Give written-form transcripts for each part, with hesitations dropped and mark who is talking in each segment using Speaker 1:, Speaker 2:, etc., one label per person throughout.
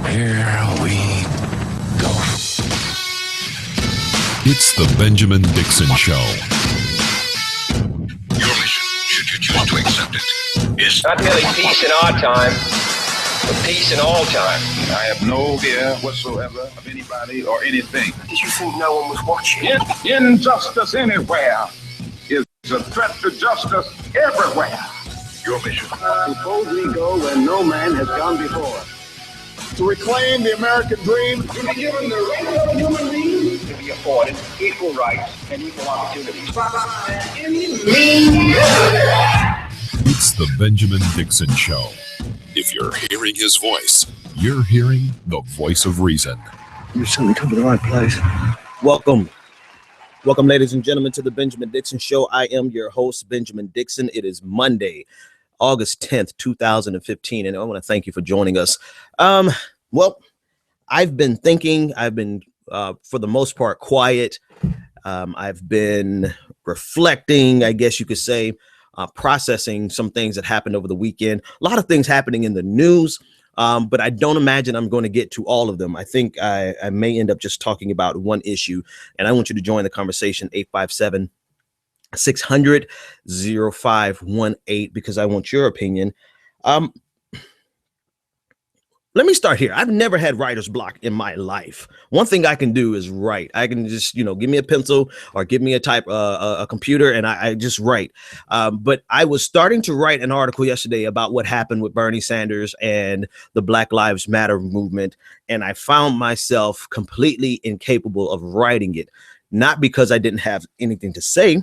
Speaker 1: Here we go.
Speaker 2: It's the Benjamin Dixon Show.
Speaker 3: Your mission, should you choose to accept it, is
Speaker 4: not merely peace in our time, but peace in all time.
Speaker 3: I have no fear whatsoever of anybody or anything.
Speaker 4: Did you think no one was watching?
Speaker 3: Injustice anywhere is a threat to justice everywhere. Your mission.
Speaker 5: To boldly go where no man has gone before.
Speaker 3: To reclaim the American dream.
Speaker 4: To be given the right of human beings to be afforded equal rights and equal opportunities.
Speaker 2: It's the Benjamin Dixon Show. If you're hearing his voice, you're hearing the voice of reason.
Speaker 5: You've certainly come to the right place.
Speaker 6: Welcome, ladies and gentlemen, to the Benjamin Dixon Show. I am your host, Benjamin Dixon. It is Monday, August 10th, 2015, and I want to thank you for joining us. Well, I've been thinking. I've been, for the most part, quiet. I've been reflecting, I guess you could say, processing some things that happened over the weekend. A lot of things happening in the news, but I don't imagine I'm going to get to all of them. I think I may end up just talking about one issue, and I want you to join the conversation, 857-600-0518, because I want your opinion. Let me start here. I've never had writer's block in my life. One thing I can do is write. I can just, give me a pencil or give me a computer, and I just write. But I was starting to write an article yesterday about what happened with Bernie Sanders and the Black Lives Matter movement, and I found myself completely incapable of writing it. Not because I didn't have anything to say.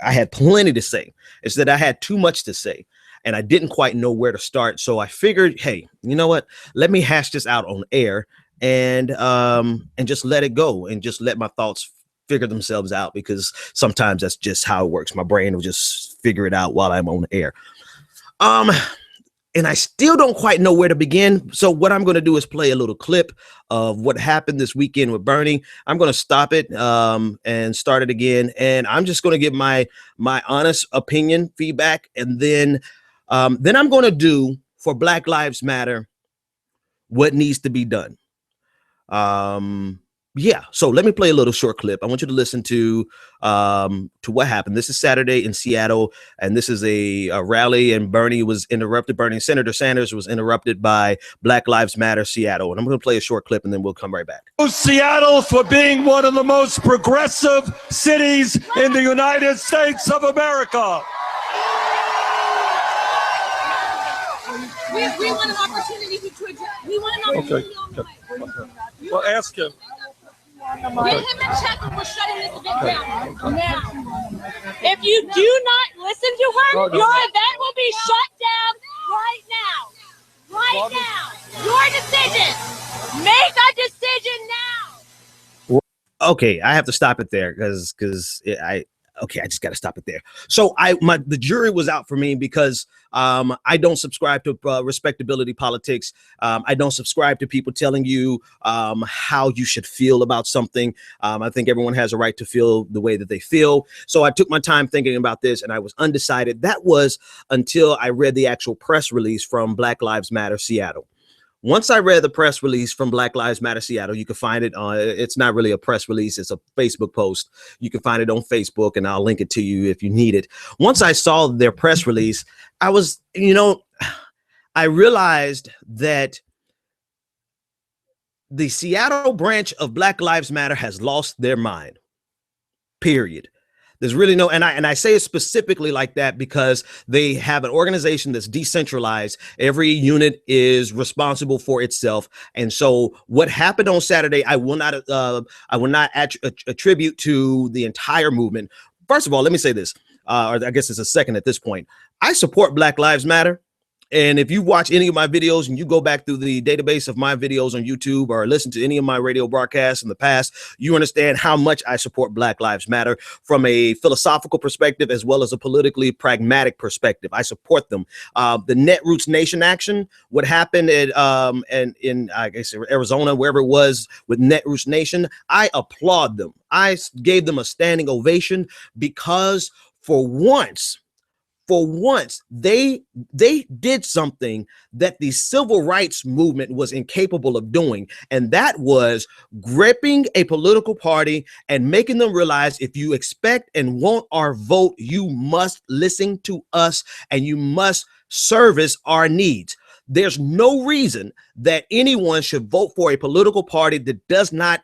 Speaker 6: I had plenty to say. It's that I had too much to say, and I didn't quite know where to start. So I figured, hey, you know what? Let me hash this out on air and just let it go and just let my thoughts figure themselves out, because sometimes that's just how it works. My brain will just figure it out while I'm on air. And I still don't quite know where to begin. So what I'm going to do is play a little clip of what happened this weekend with Bernie. I'm going to stop it and start it again. And I'm just going to give my honest opinion, feedback. And then I'm going to do, for Black Lives Matter, what needs to be done. Yeah, so let me play a little short clip. I want you to listen to what happened. This is Saturday in Seattle, and this is a rally, and Bernie was interrupted. Senator Sanders was interrupted by Black Lives Matter Seattle. And I'm going to play a short clip, and then we'll come right back.
Speaker 7: Seattle for being one of the most progressive cities in the United States of America.
Speaker 8: We want an opportunity to address. We want an opportunity.
Speaker 7: Okay. Well, ask him.
Speaker 8: Get him in check, and we're shutting this event down now. If you do not listen to her, your event will be shut down right now. Right now. Your decision. Make a decision now.
Speaker 6: Okay, I have to stop it there because I just got to stop it there. So the jury was out for me because I don't subscribe to respectability politics. I don't subscribe to people telling you how you should feel about something. I think everyone has a right to feel the way that they feel. So I took my time thinking about this, and I was undecided. That was until I read the actual press release from Black Lives Matter Seattle. Once I read the press release from Black Lives Matter Seattle, you can find it on, it's not really a press release, it's a Facebook post. You can find it on Facebook, and I'll link it to you if you need it. Once I saw their press release, I was, I realized that the Seattle branch of Black Lives Matter has lost their mind, period. There's really no, and I say it specifically like that because they have an organization that's decentralized. Every unit is responsible for itself, and so what happened on Saturday, I will not attribute to the entire movement. First of all, let me say this, or I guess it's a second at this point. I support Black Lives Matter. And if you watch any of my videos and you go back through the database of my videos on YouTube or listen to any of my radio broadcasts in the past, you understand how much I support Black Lives Matter from a philosophical perspective as well as a politically pragmatic perspective. I support them. The Netroots Nation action, what happened in I guess Arizona, wherever it was with Netroots Nation, I applaud them. I gave them a standing ovation because for once, for once, they did something that the civil rights movement was incapable of doing, and that was gripping a political party and making them realize, if you expect and want our vote, you must listen to us and you must service our needs. There's no reason that anyone should vote for a political party that does not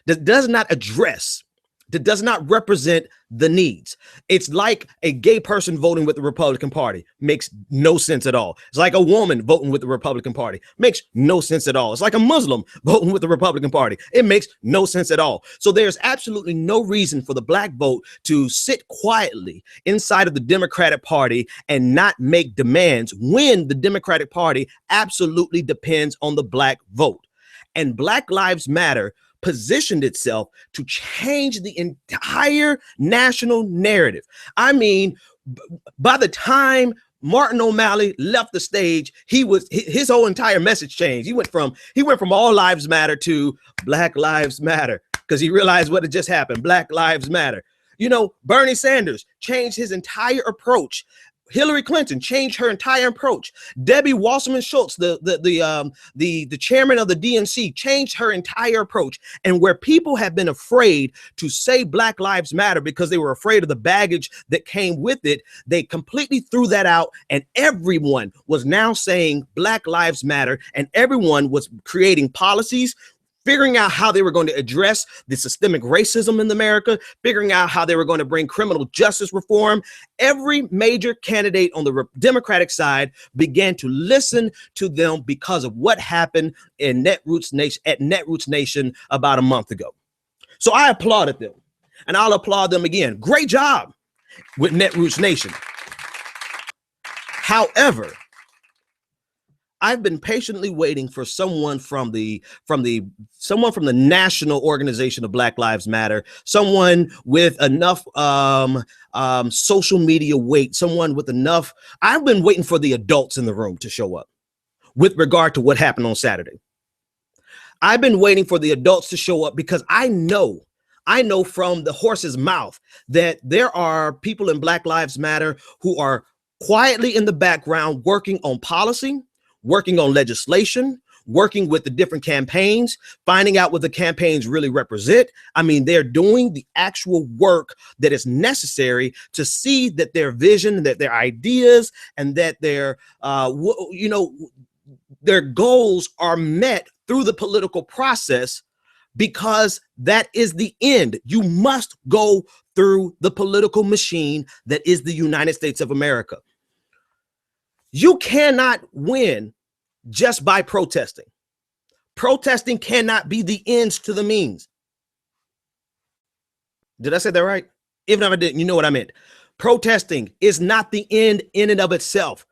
Speaker 6: address, that does not represent the needs. It's like a gay person voting with the Republican Party. Makes no sense at all. It's like a woman voting with the Republican Party. Makes no sense at all. It's like a Muslim voting with the Republican Party. It makes no sense at all. So there's absolutely no reason for the black vote to sit quietly inside of the Democratic Party and not make demands when the Democratic Party absolutely depends on the black vote. And Black Lives Matter positioned itself to change the entire national narrative. I mean, by the time Martin O'Malley left the stage, his whole entire message changed. He went from all lives matter to Black Lives Matter, because he realized what had just happened. Black Lives Matter. You know, Bernie Sanders changed his entire approach. Hillary Clinton changed her entire approach. Debbie Wasserman Schultz, the chairman of the DNC, changed her entire approach. And where people have been afraid to say Black Lives Matter because they were afraid of the baggage that came with it, they completely threw that out, and everyone was now saying Black Lives Matter, and everyone was creating policies, figuring out how they were going to address the systemic racism in America, figuring out how they were going to bring criminal justice reform. Every major candidate on the Democratic side began to listen to them because of what happened in Netroots Nation about a month ago. So I applauded them, and I'll applaud them again. Great job with Netroots Nation. However, I've been patiently waiting for someone from the national organization of Black Lives Matter, someone with enough social media weight, someone with enough. I've been waiting for the adults in the room to show up with regard to what happened on Saturday. I've been waiting for the adults to show up because I know from the horse's mouth that there are people in Black Lives Matter who are quietly in the background working on policy, working on legislation, working with the different campaigns, finding out what the campaigns really represent. I mean, they're doing the actual work that is necessary to see that their vision, that their ideas, and that their goals are met through the political process, because that is the end. You must go through the political machine that is the United States of America. You cannot win just by protesting. Protesting cannot be the ends to the means. Did I say that right? Even if I didn't, you know what I meant. Protesting is not the end in and of itself.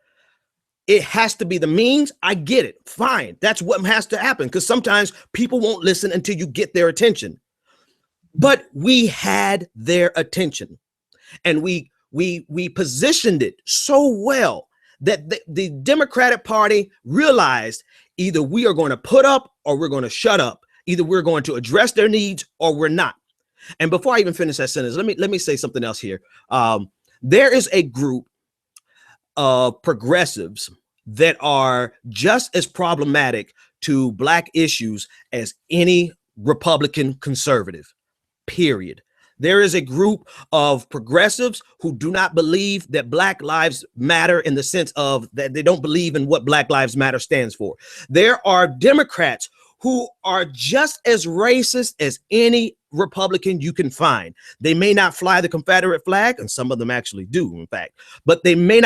Speaker 6: It has to be the means. I get it. Fine. That's what has to happen, because sometimes people won't listen until you get their attention. But we had their attention, and we positioned it so well that the Democratic Party realized either we are going to put up or we're going to shut up. Either we're going to address their needs or we're not. And before I even finish that sentence, let me say something else here. There is a group of progressives that are just as problematic to Black issues as any Republican conservative, period. There is a group of progressives who do not believe that Black Lives Matter, in the sense of that they don't believe in what Black Lives Matter stands for. There are Democrats who are just as racist as any Republican you can find. They may not fly the Confederate flag, and some of them actually do, in fact, but they may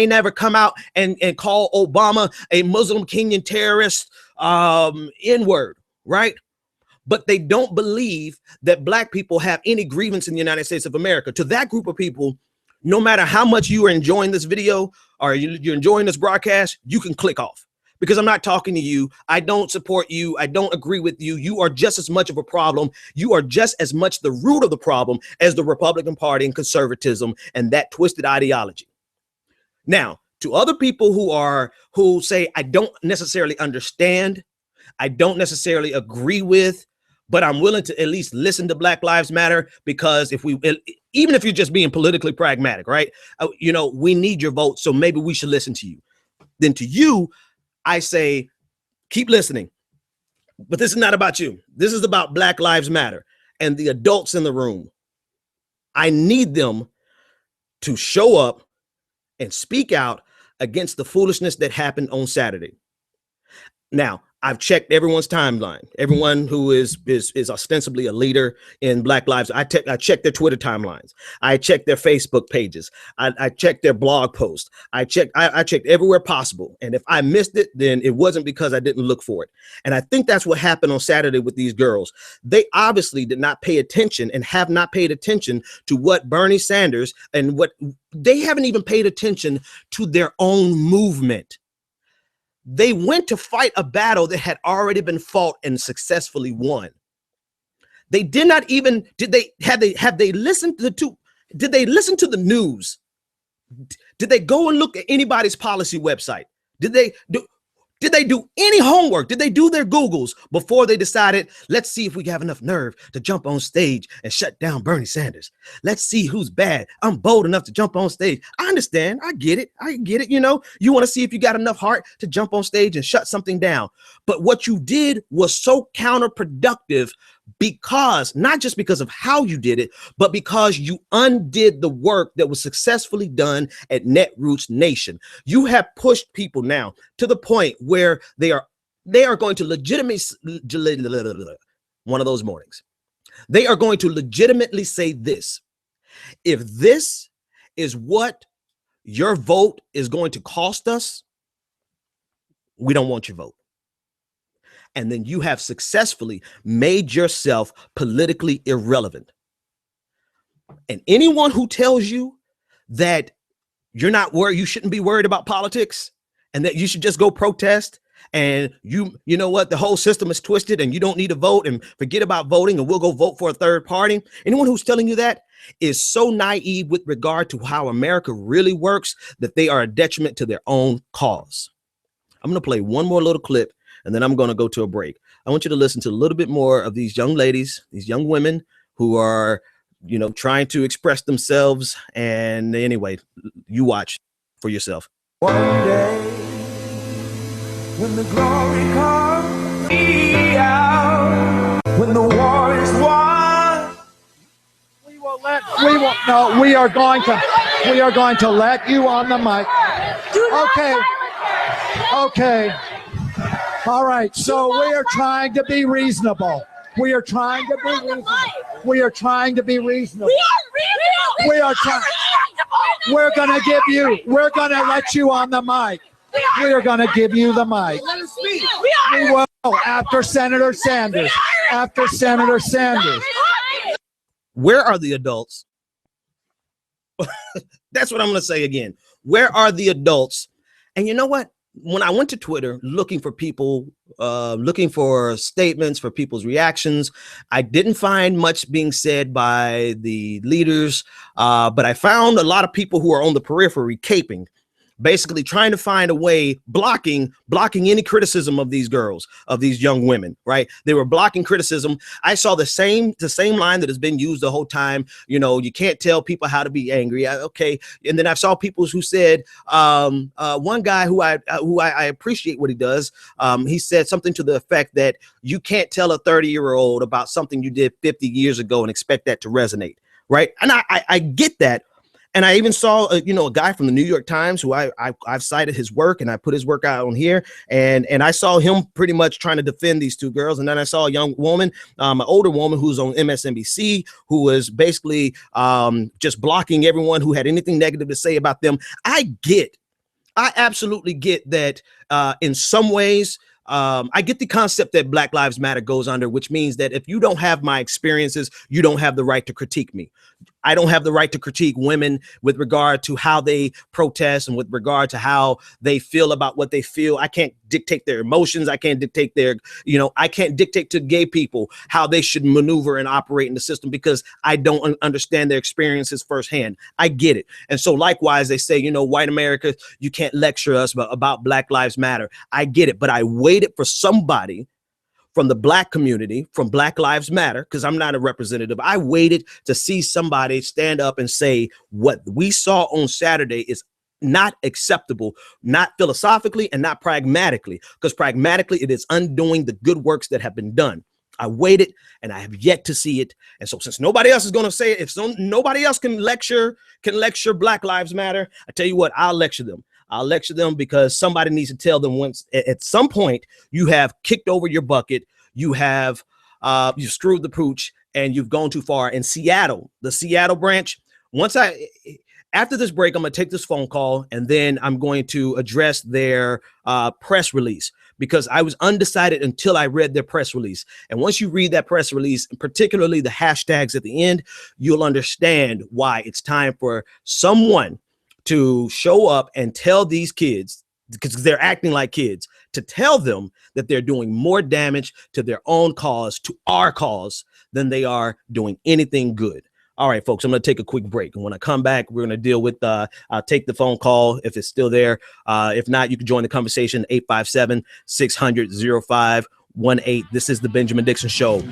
Speaker 6: never come out and call Obama a Muslim Kenyan terrorist N-word, right? But they don't believe that Black people have any grievance in the United States of America. To that group of people, no matter how much you are enjoying this video or you're enjoying this broadcast, you can click off, because I'm not talking to you. I don't support you. I don't agree with you. You are just as much of a problem. You are just as much the root of the problem as the Republican Party and conservatism and that twisted ideology. Now, to other people who say, I don't necessarily understand, I don't necessarily agree with, but I'm willing to at least listen to Black Lives Matter, because if even if you're just being politically pragmatic, right? You know, we need your vote, so maybe we should listen to you. Then to you, I say, keep listening. But this is not about you. This is about Black Lives Matter and the adults in the room. I need them to show up and speak out against the foolishness that happened on Saturday. Now, I've checked everyone's timeline. Everyone who is ostensibly a leader in Black Lives. I checked their Twitter timelines. I checked their Facebook pages. I checked their blog posts. I checked everywhere possible. And if I missed it, then it wasn't because I didn't look for it. And I think that's what happened on Saturday with these girls. They obviously did not pay attention and have not paid attention to what Bernie Sanders and what they haven't even paid attention to their own movement. They went to fight a battle that had already been fought and successfully won. They did not even, did they listen to the news? Did they go and look at anybody's policy website? Did they do any homework? Did they do their Googles before they decided, let's see if we have enough nerve to jump on stage and shut down Bernie Sanders? Let's see who's bad. I'm bold enough to jump on stage. I understand. I get it. You know, you want to see if you got enough heart to jump on stage and shut something down. But what you did was so counterproductive because not just because of how you did it, but because you undid the work that was successfully done at Netroots Nation. You have pushed people now to the point where they are going to one of those mornings. They are going to legitimately say this: if this is what your vote is going to cost us, we don't want your vote. And then you have successfully made yourself politically irrelevant. And anyone who tells you that you're not worried, you shouldn't be worried about politics, and that you should just go protest, and you know what, the whole system is twisted and you don't need to vote and forget about voting and we'll go vote for a third party. Anyone who's telling you that is so naive with regard to how America really works that they are a detriment to their own cause. I'm going to play one more little clip, and then I'm going to go to a break. I want you to listen to a little bit more of these young ladies, these young women who are, you know, trying to express themselves. And anyway, you watch for yourself.
Speaker 9: One day, when the glory comes out, when the war is won,
Speaker 10: we are going to let you on the mic. Okay. All right, so we are trying to be reasonable. We are trying to be reasonable. We are trying to be reasonable. We are trying. We're going to let you on the mic. We are going to give you the mic. We will, after Senator Sanders. After Senator Sanders.
Speaker 6: Where are the adults? That's what I'm going to say again. Where are the adults? And you know what? When I went to Twitter looking for people, looking for statements, for people's reactions, I didn't find much being said by the leaders, but I found a lot of people who are on the periphery caping, basically trying to find a way, blocking any criticism of these girls, of these young women, right? They were blocking criticism. I saw the same line that has been used the whole time. You know, you can't tell people how to be angry. Okay. And then I saw people who said, one guy who I appreciate what he does. He said something to the effect that you can't tell a 30-year-old about something you did 50 years ago and expect that to resonate. Right. And I get that. And I even saw, a guy from the New York Times who I've cited his work, and I put his work out on here. And I saw him pretty much trying to defend these two girls. And then I saw a young woman, an older woman who's on MSNBC, who was basically just blocking everyone who had anything negative to say about them. I absolutely get that in some ways. I get the concept that Black Lives Matter goes under, which means that if you don't have my experiences, you don't have the right to critique me. I don't have the right to critique women with regard to how they protest and with regard to how they feel about what they feel. I can't dictate their emotions. I can't dictate I can't dictate to gay people how they should maneuver and operate in the system because I don't understand their experiences firsthand. I get it. And so likewise, they say, white America, you can't lecture us about Black Lives Matter. I get it. But I waited for somebody from the black community, from Black Lives Matter, because I'm not a representative. I waited to see somebody stand up and say what we saw on Saturday is not acceptable, not philosophically and not pragmatically, because pragmatically it is undoing the good works that have been done. I waited and I have yet to see it. And so since nobody else is going to say it, if nobody else can lecture Black Lives Matter, I tell you what, I'll lecture them. I'll lecture them because somebody needs to tell them once at some point you have kicked over your bucket, you have you've screwed the pooch, and you've gone too far. In Seattle, the Seattle branch, after this break, I'm going to take this phone call and then I'm going to address their press release, because I was undecided until I read their press release. And once you read that press release, particularly the hashtags at the end, you'll understand why it's time for someone to show up and tell these kids, because they're acting like kids, to tell them that they're doing more damage to their own cause, to our cause, than they are doing anything good. All right, folks, I'm going to take a quick break. And when I come back, we're going to deal with, I'll take the phone call if it's still there. If not, you can join the conversation, 857-600-0518. This is the Benjamin Dixon Show.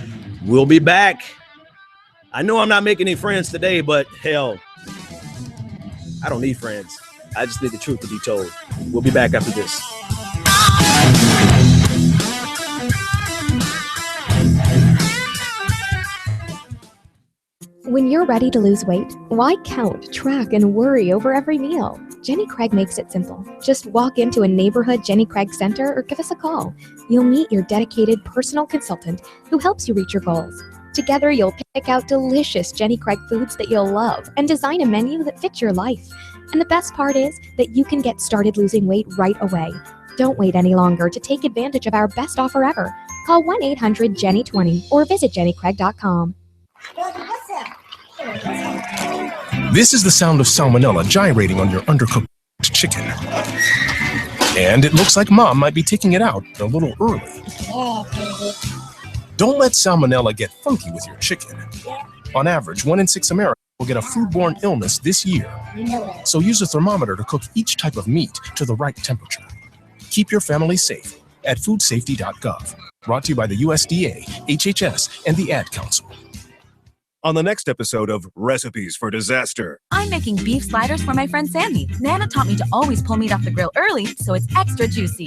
Speaker 6: We'll be back. I know I'm not making any friends today, but hell, I don't need friends. I just need the truth to be told. We'll be back after this.
Speaker 11: When you're ready to lose weight, why count, track, and worry over every meal? Jenny Craig makes it simple. Just walk into a neighborhood Jenny Craig center or give us a call. You'll meet your dedicated personal consultant who helps you reach your goals. Together, you'll pick out delicious Jenny Craig foods that you'll love and design a menu that fits your life. And the best part is that you can get started losing weight right away. Don't wait any longer to take advantage of our best offer ever. Call 1-800-JENNY20 or visit jennycraig.com.
Speaker 12: This is the sound of salmonella gyrating on your undercooked chicken. And it looks like Mom might be taking it out a little early. Don't let salmonella get funky with your chicken. On average, 1 in 6 Americans will get a foodborne illness this year. So use a thermometer to cook each type of meat to the right temperature. Keep your family safe at foodsafety.gov. Brought to you by the USDA, HHS, and the Ad Council.
Speaker 13: On the next episode of Recipes for Disaster.
Speaker 14: I'm making beef sliders for my friend Sandy. Nana taught me to always pull meat off the grill early so it's extra juicy.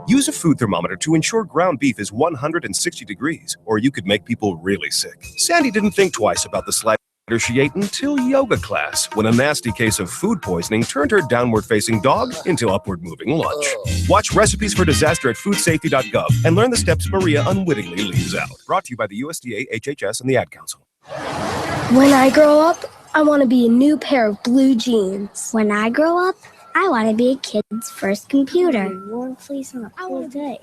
Speaker 13: Use a food thermometer to ensure ground beef is 160 degrees, or you could make people really sick. Sandy didn't think twice about the slider she ate until yoga class, when a nasty case of food poisoning turned her downward-facing dog into upward-moving lunch. Watch Recipes for Disaster at foodsafety.gov and learn the steps Maria unwittingly leaves out. Brought to you by the USDA, HHS, and the Ad Council.
Speaker 15: When I grow up, I want to be a new pair of blue jeans. When I grow up, I want to be a kid's first computer. Warm fleece on a cold day.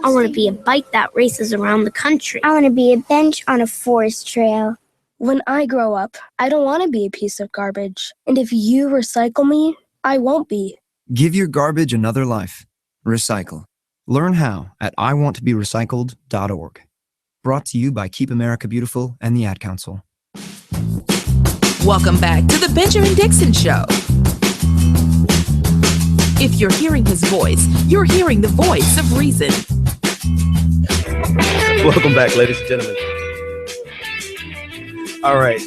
Speaker 15: I want to be a bike that races around the country. I want to be a bench on a forest trail. When I grow up, I don't want to be a piece of garbage. And if you recycle me, I won't be.
Speaker 16: Give your garbage another life. Recycle. Learn how at iwanttoberecycled.org. Brought to you by Keep America Beautiful and the Ad Council.
Speaker 17: Welcome back to the Benjamin Dixon Show. If you're hearing his voice, you're hearing the voice of reason.
Speaker 6: Welcome back, ladies and gentlemen. All right.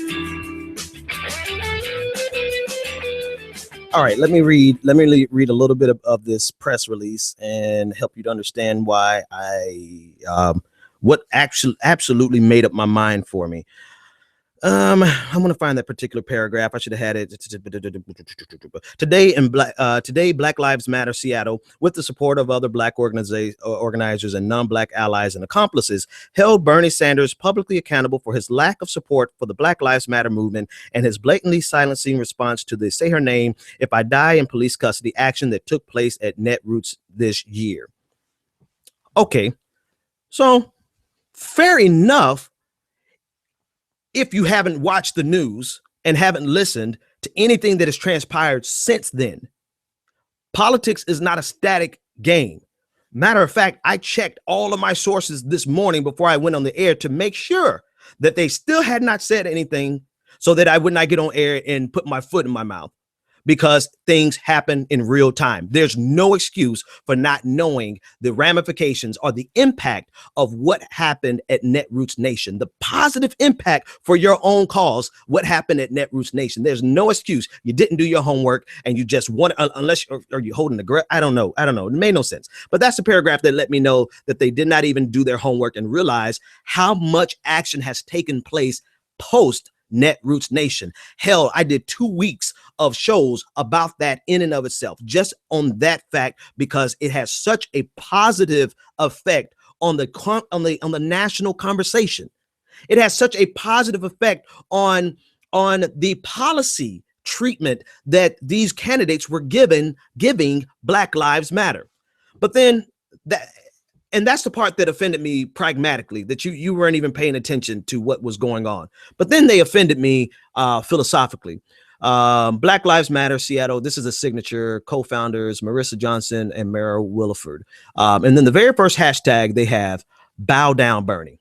Speaker 6: Let me read a little bit of this press release and help you to understand why what actually absolutely made up my mind for me. I'm going to find that particular paragraph. I should have had it today. Black Lives Matter Seattle, with the support of other Black organizers and non-Black allies and accomplices, held Bernie Sanders publicly accountable for his lack of support for the Black Lives Matter movement and his blatantly silencing response to the "Say Her Name, If I Die in Police Custody" action that took place at Netroots this year. Okay, so fair enough. If you haven't watched the news and haven't listened to anything that has transpired since then, politics is not a static game. Matter of fact, I checked all of my sources this morning before I went on the air to make sure that they still had not said anything so that I would not get on air and put my foot in my mouth. because things happen in real time. There's no excuse for not knowing the ramifications or the impact of what happened at Netroots Nation, the positive impact for your own cause, what happened at Netroots Nation. There's no excuse. You didn't do your homework and you just want, unless are you holding the I don't know. It made no sense. But that's the paragraph that let me know that they did not even do their homework and realize how much action has taken place post Netroots Nation. Hell, I did 2 weeks of shows about that in and of itself, just on that fact, because it has such a positive effect on the national conversation. It has such a positive effect on the policy treatment that these candidates were giving Black Lives Matter. But then that's the part that offended me pragmatically, that you weren't even paying attention to what was going on. But then they offended me philosophically. Black Lives Matter, Seattle. This is a signature. Co-founders Marissa Johnson and Mara Williford. And then the very first hashtag they have, bow down Bernie.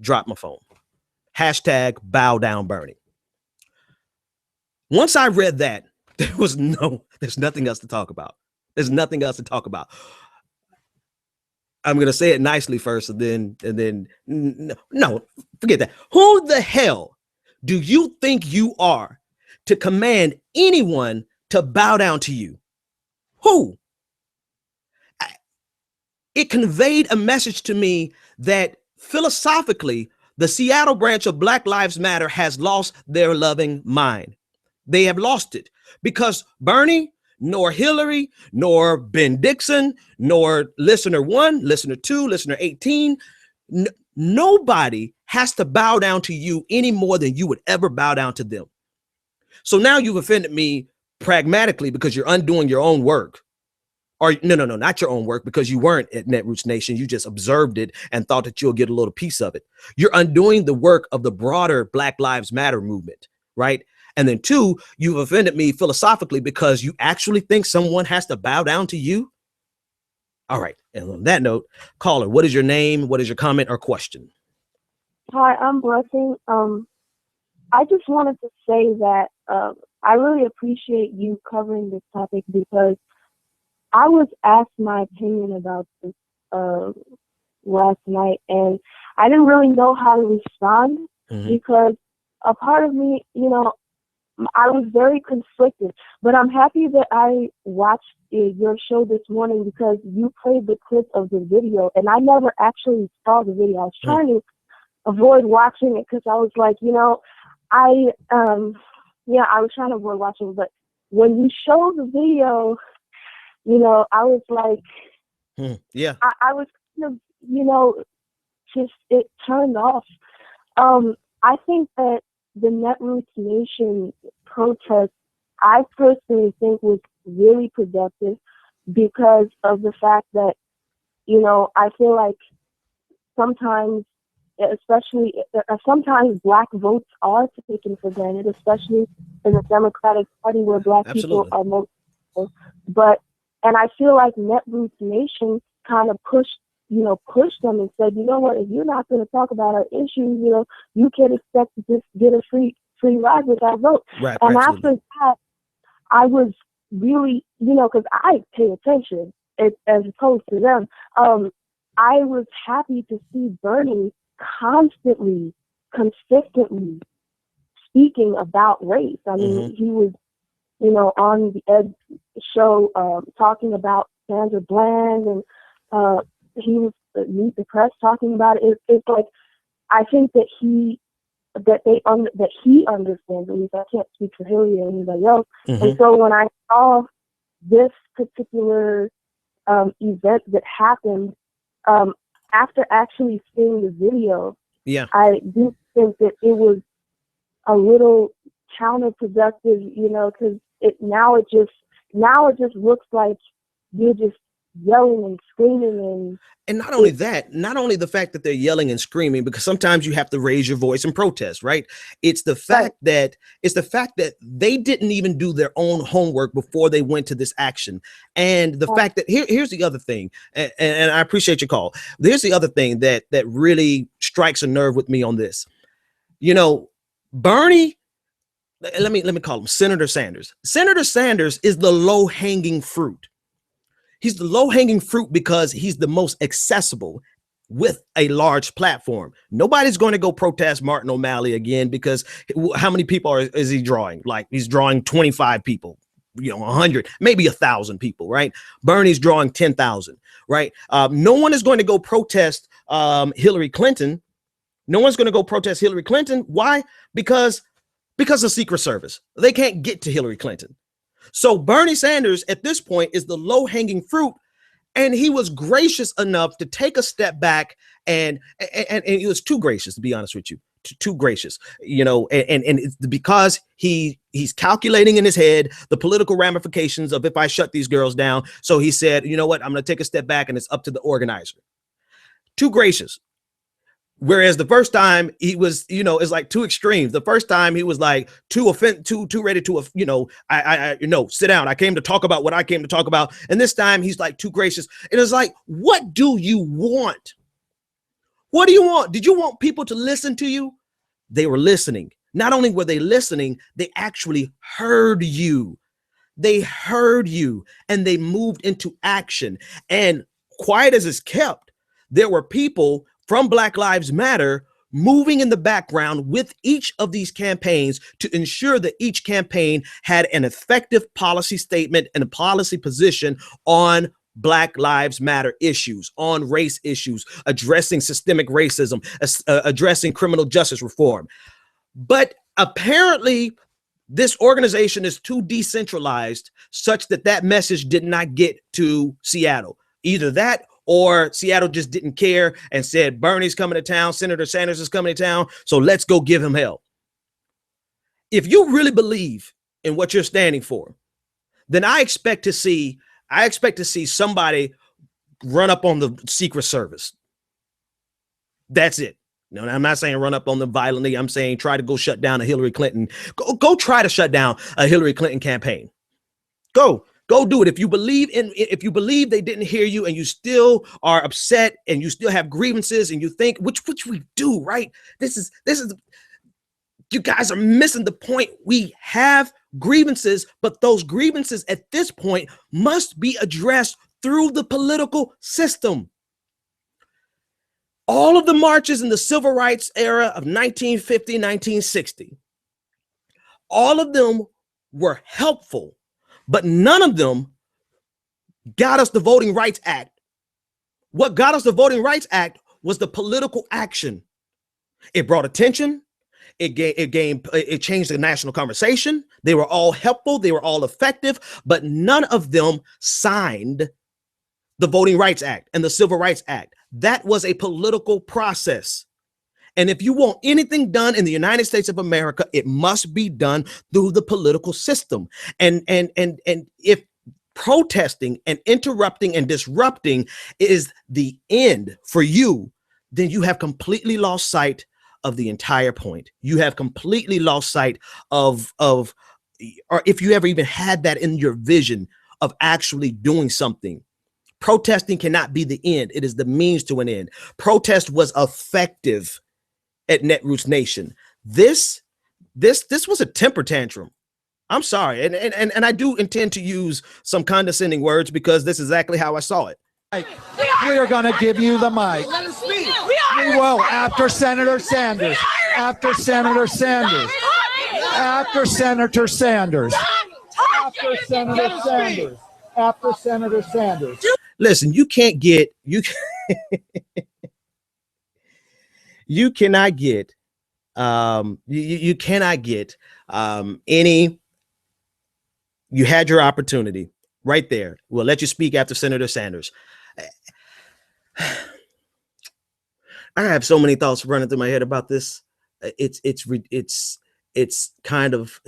Speaker 6: Drop my phone. Hashtag bow down Bernie. Once I read that, there's nothing else to talk about. There's nothing else to talk about. I'm going to say it nicely first, and then no, forget that. Who the hell do you think you are to command anyone to bow down to you? Who? It conveyed a message to me that philosophically, the Seattle branch of Black Lives Matter has lost their loving mind. They have lost it because Bernie, nor Hillary, nor Ben Dixon, nor listener 1, listener 2, listener 18, nobody has to bow down to you any more than you would ever bow down to them. So now you've offended me pragmatically because you're undoing your own work. Or no, not your own work, because you weren't at Netroots Nation. You just observed it and thought that you'll get a little piece of it. You're undoing the work of the broader Black Lives Matter movement, right? And then 2, you've offended me philosophically because you actually think someone has to bow down to you. All right. And on that note, caller, what is your name? What is your comment or question?
Speaker 18: Hi, I'm Blessing. I just wanted to say that I really appreciate you covering this topic because I was asked my opinion about this last night, and I didn't really know how to respond because a part of me, I was very conflicted, but I'm happy that I watched your show this morning because you played the clip of the video, and I never actually saw the video. I was trying to avoid watching it because I was like, I was trying to avoid watching, but when you showed the video, I was like, I was kind of, just it turned off. I think that the Netroots Nation protest, I personally think, was really productive because of the fact that, I feel like sometimes Black votes are taken for granted, especially in the Democratic Party where Black people are most people. And I feel like Netroots Nation kind of pushed them and said, you know what, if you're not going to talk about our issues, you can't expect to just get a free ride with our vote. Right, and after that, I was really, because I pay attention as opposed to them. I was happy to see Bernie consistently speaking about race. I mean, he was, on the Ed show talking about Sandra Bland, and he was Meet the Press talking about it. It's like, I think that he understands, at least I can't speak for Hillary or anybody else. And so when I saw this particular event that happened, after actually seeing the video, I do think that it was a little counterproductive, because now it just looks like you're just yelling and screaming
Speaker 6: and not only that, not only the fact that they're yelling and screaming, because sometimes you have to raise your voice and protest, right? It's the fact that they didn't even do their own homework before they went to this action. And the fact that here's the other thing, and I appreciate your call. There's the other thing that really strikes a nerve with me on this. Bernie let me call him Senator Sanders. Senator Sanders is the low-hanging fruit. He's the low-hanging fruit because he's the most accessible with a large platform. Nobody's going to go protest Martin O'Malley again because how many people is he drawing? Like, he's drawing 25 people, 100, maybe 1,000 people, right? Bernie's drawing 10,000, right? No one is going to go protest Hillary Clinton. No one's going to go protest Hillary Clinton. Why? Because of Secret Service. They can't get to Hillary Clinton. So Bernie Sanders at this point is the low-hanging fruit, and he was gracious enough to take a step back, and he was too gracious, to be honest with you, too gracious, and it's because he's calculating in his head the political ramifications of if I shut these girls down. So he said, you know what, I'm going to take a step back, and it's up to the organizer. Too gracious. Whereas the first time he was, it's like two extremes. The first time he was like too ready to, sit down. I came to talk about what I came to talk about. And this time he's like too gracious. And it's like, what do you want? What do you want? Did you want people to listen to you? They were listening. Not only were they listening, they actually heard you. They heard you and they moved into action. And quiet as it's kept, there were people from Black Lives Matter moving in the background with each of these campaigns to ensure that each campaign had an effective policy statement and a policy position on Black Lives Matter issues, on race issues, addressing systemic racism, addressing criminal justice reform. But apparently this organization is too decentralized such that message did not get to Seattle. Either that or Seattle just didn't care and said, Bernie's coming to town, Senator Sanders is coming to town, so let's go give him hell. If you really believe in what you're standing for, then I expect to see somebody run up on the Secret Service. That's it. No, I'm not saying run up on them violently. I'm saying try to go shut down a Hillary Clinton. Go try to shut down a Hillary Clinton campaign. Go do it. If you believe they didn't hear you and you still are upset and you still have grievances and you think, which we do, right? This is, you guys are missing the point. We have grievances, but those grievances at this point must be addressed through the political system. All of the marches in the civil rights era of 1950, 1960, all of them were helpful, but none of them got us the Voting Rights Act. What got us the Voting Rights Act was the political action. It brought attention. It changed the national conversation. They were all helpful. They were all effective, but none of them signed the Voting Rights Act and the Civil Rights Act. That was a political process. And if you want anything done in the United States of America, it must be done through the political system. And if protesting and interrupting and disrupting is the end for you, then you have completely lost sight of the entire point. You have completely lost sight of or if you ever even had that in your vision of actually doing something. Protesting cannot be the end. It is the means to an end. Protest was effective at Netroots Nation. This was a temper tantrum. I'm sorry. And I do intend to use some condescending words because this is exactly how I saw it.
Speaker 10: We are going to give you the mic.
Speaker 9: Let him speak.
Speaker 10: We will, after Senator Sanders. After Senator Sanders. After Senator Sanders. After Senator Sanders. After Senator Sanders.
Speaker 6: Listen, you cannot get any, you had your opportunity right there. We'll let you speak after Senator Sanders. I have so many thoughts running through my head about this. It's kind of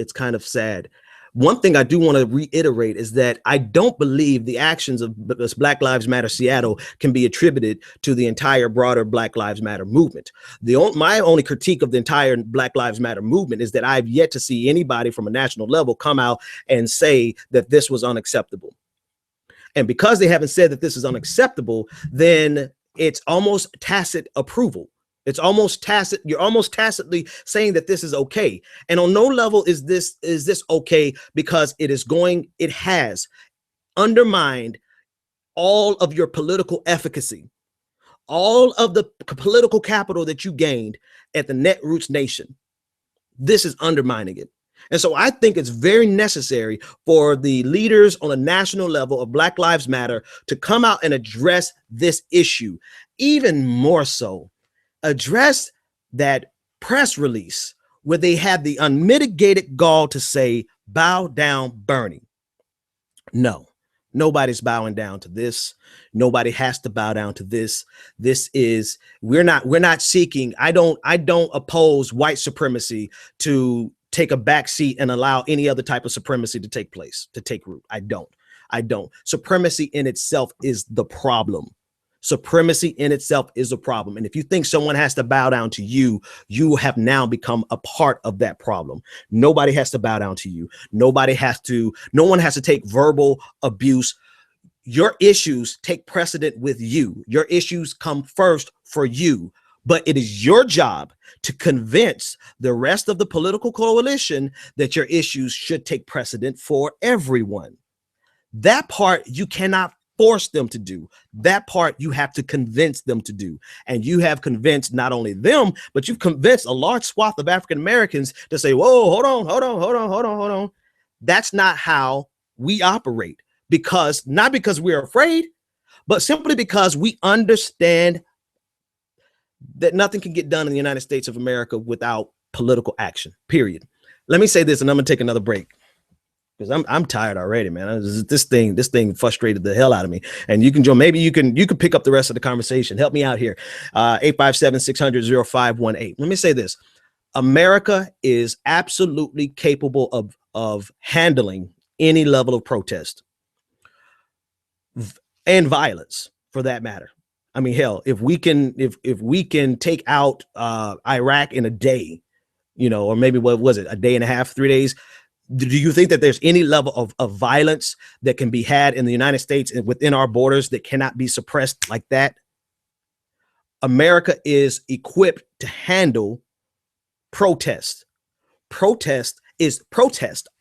Speaker 6: sad. One thing I do want to reiterate is that I don't believe the actions of Black Lives Matter Seattle can be attributed to the entire broader Black Lives Matter movement. My only critique of the entire Black Lives Matter movement is that I've yet to see anybody from a national level come out and say that this was unacceptable. And because they haven't said that this is unacceptable, then it's almost tacit approval. It's almost tacit. You're almost tacitly saying that this is okay. And on no level is this okay, because it has undermined all of your political efficacy, all of the political capital that you gained at the Netroots Nation. This is undermining it. And so I think it's very necessary for the leaders on a national level of Black Lives Matter to come out and address this issue. Even more so, address that press release where they had the unmitigated gall to say, bow down, Bernie. No, nobody's bowing down to this. Nobody has to bow down to this. We're not seeking. I don't oppose white supremacy to take a back seat and allow any other type of supremacy to take place, to take root. I don't. Supremacy in itself is the problem. Supremacy in itself is a problem. And if you think someone has to bow down to you, you have now become a part of that problem. Nobody has to bow down to you. No one has to take verbal abuse. Your issues take precedent with you. Your issues come first for you. But it is your job to convince the rest of the political coalition that your issues should take precedent for everyone. That part you cannot force them to do. That part you have to convince them to do. And you have convinced not only them, but you've convinced a large swath of African Americans to say, whoa, hold on. That's not how we operate. Not because we're afraid, but simply because we understand that nothing can get done in the United States of America without political action, period. Let me say this, and I'm gonna take another break because I'm tired already, man. This thing frustrated the hell out of me. And you can join, maybe you can pick up the rest of the conversation. Help me out here. 857-600-0518. Let me say this. America is absolutely capable of handling any level of protest and violence, for that matter. I mean, hell, if we can take out Iraq in a day, or maybe what was it, a day and a half, 3 days? Do you think that there's any level of violence that can be had in the United States and within our borders that cannot be suppressed like that? America is equipped to handle protest. Protests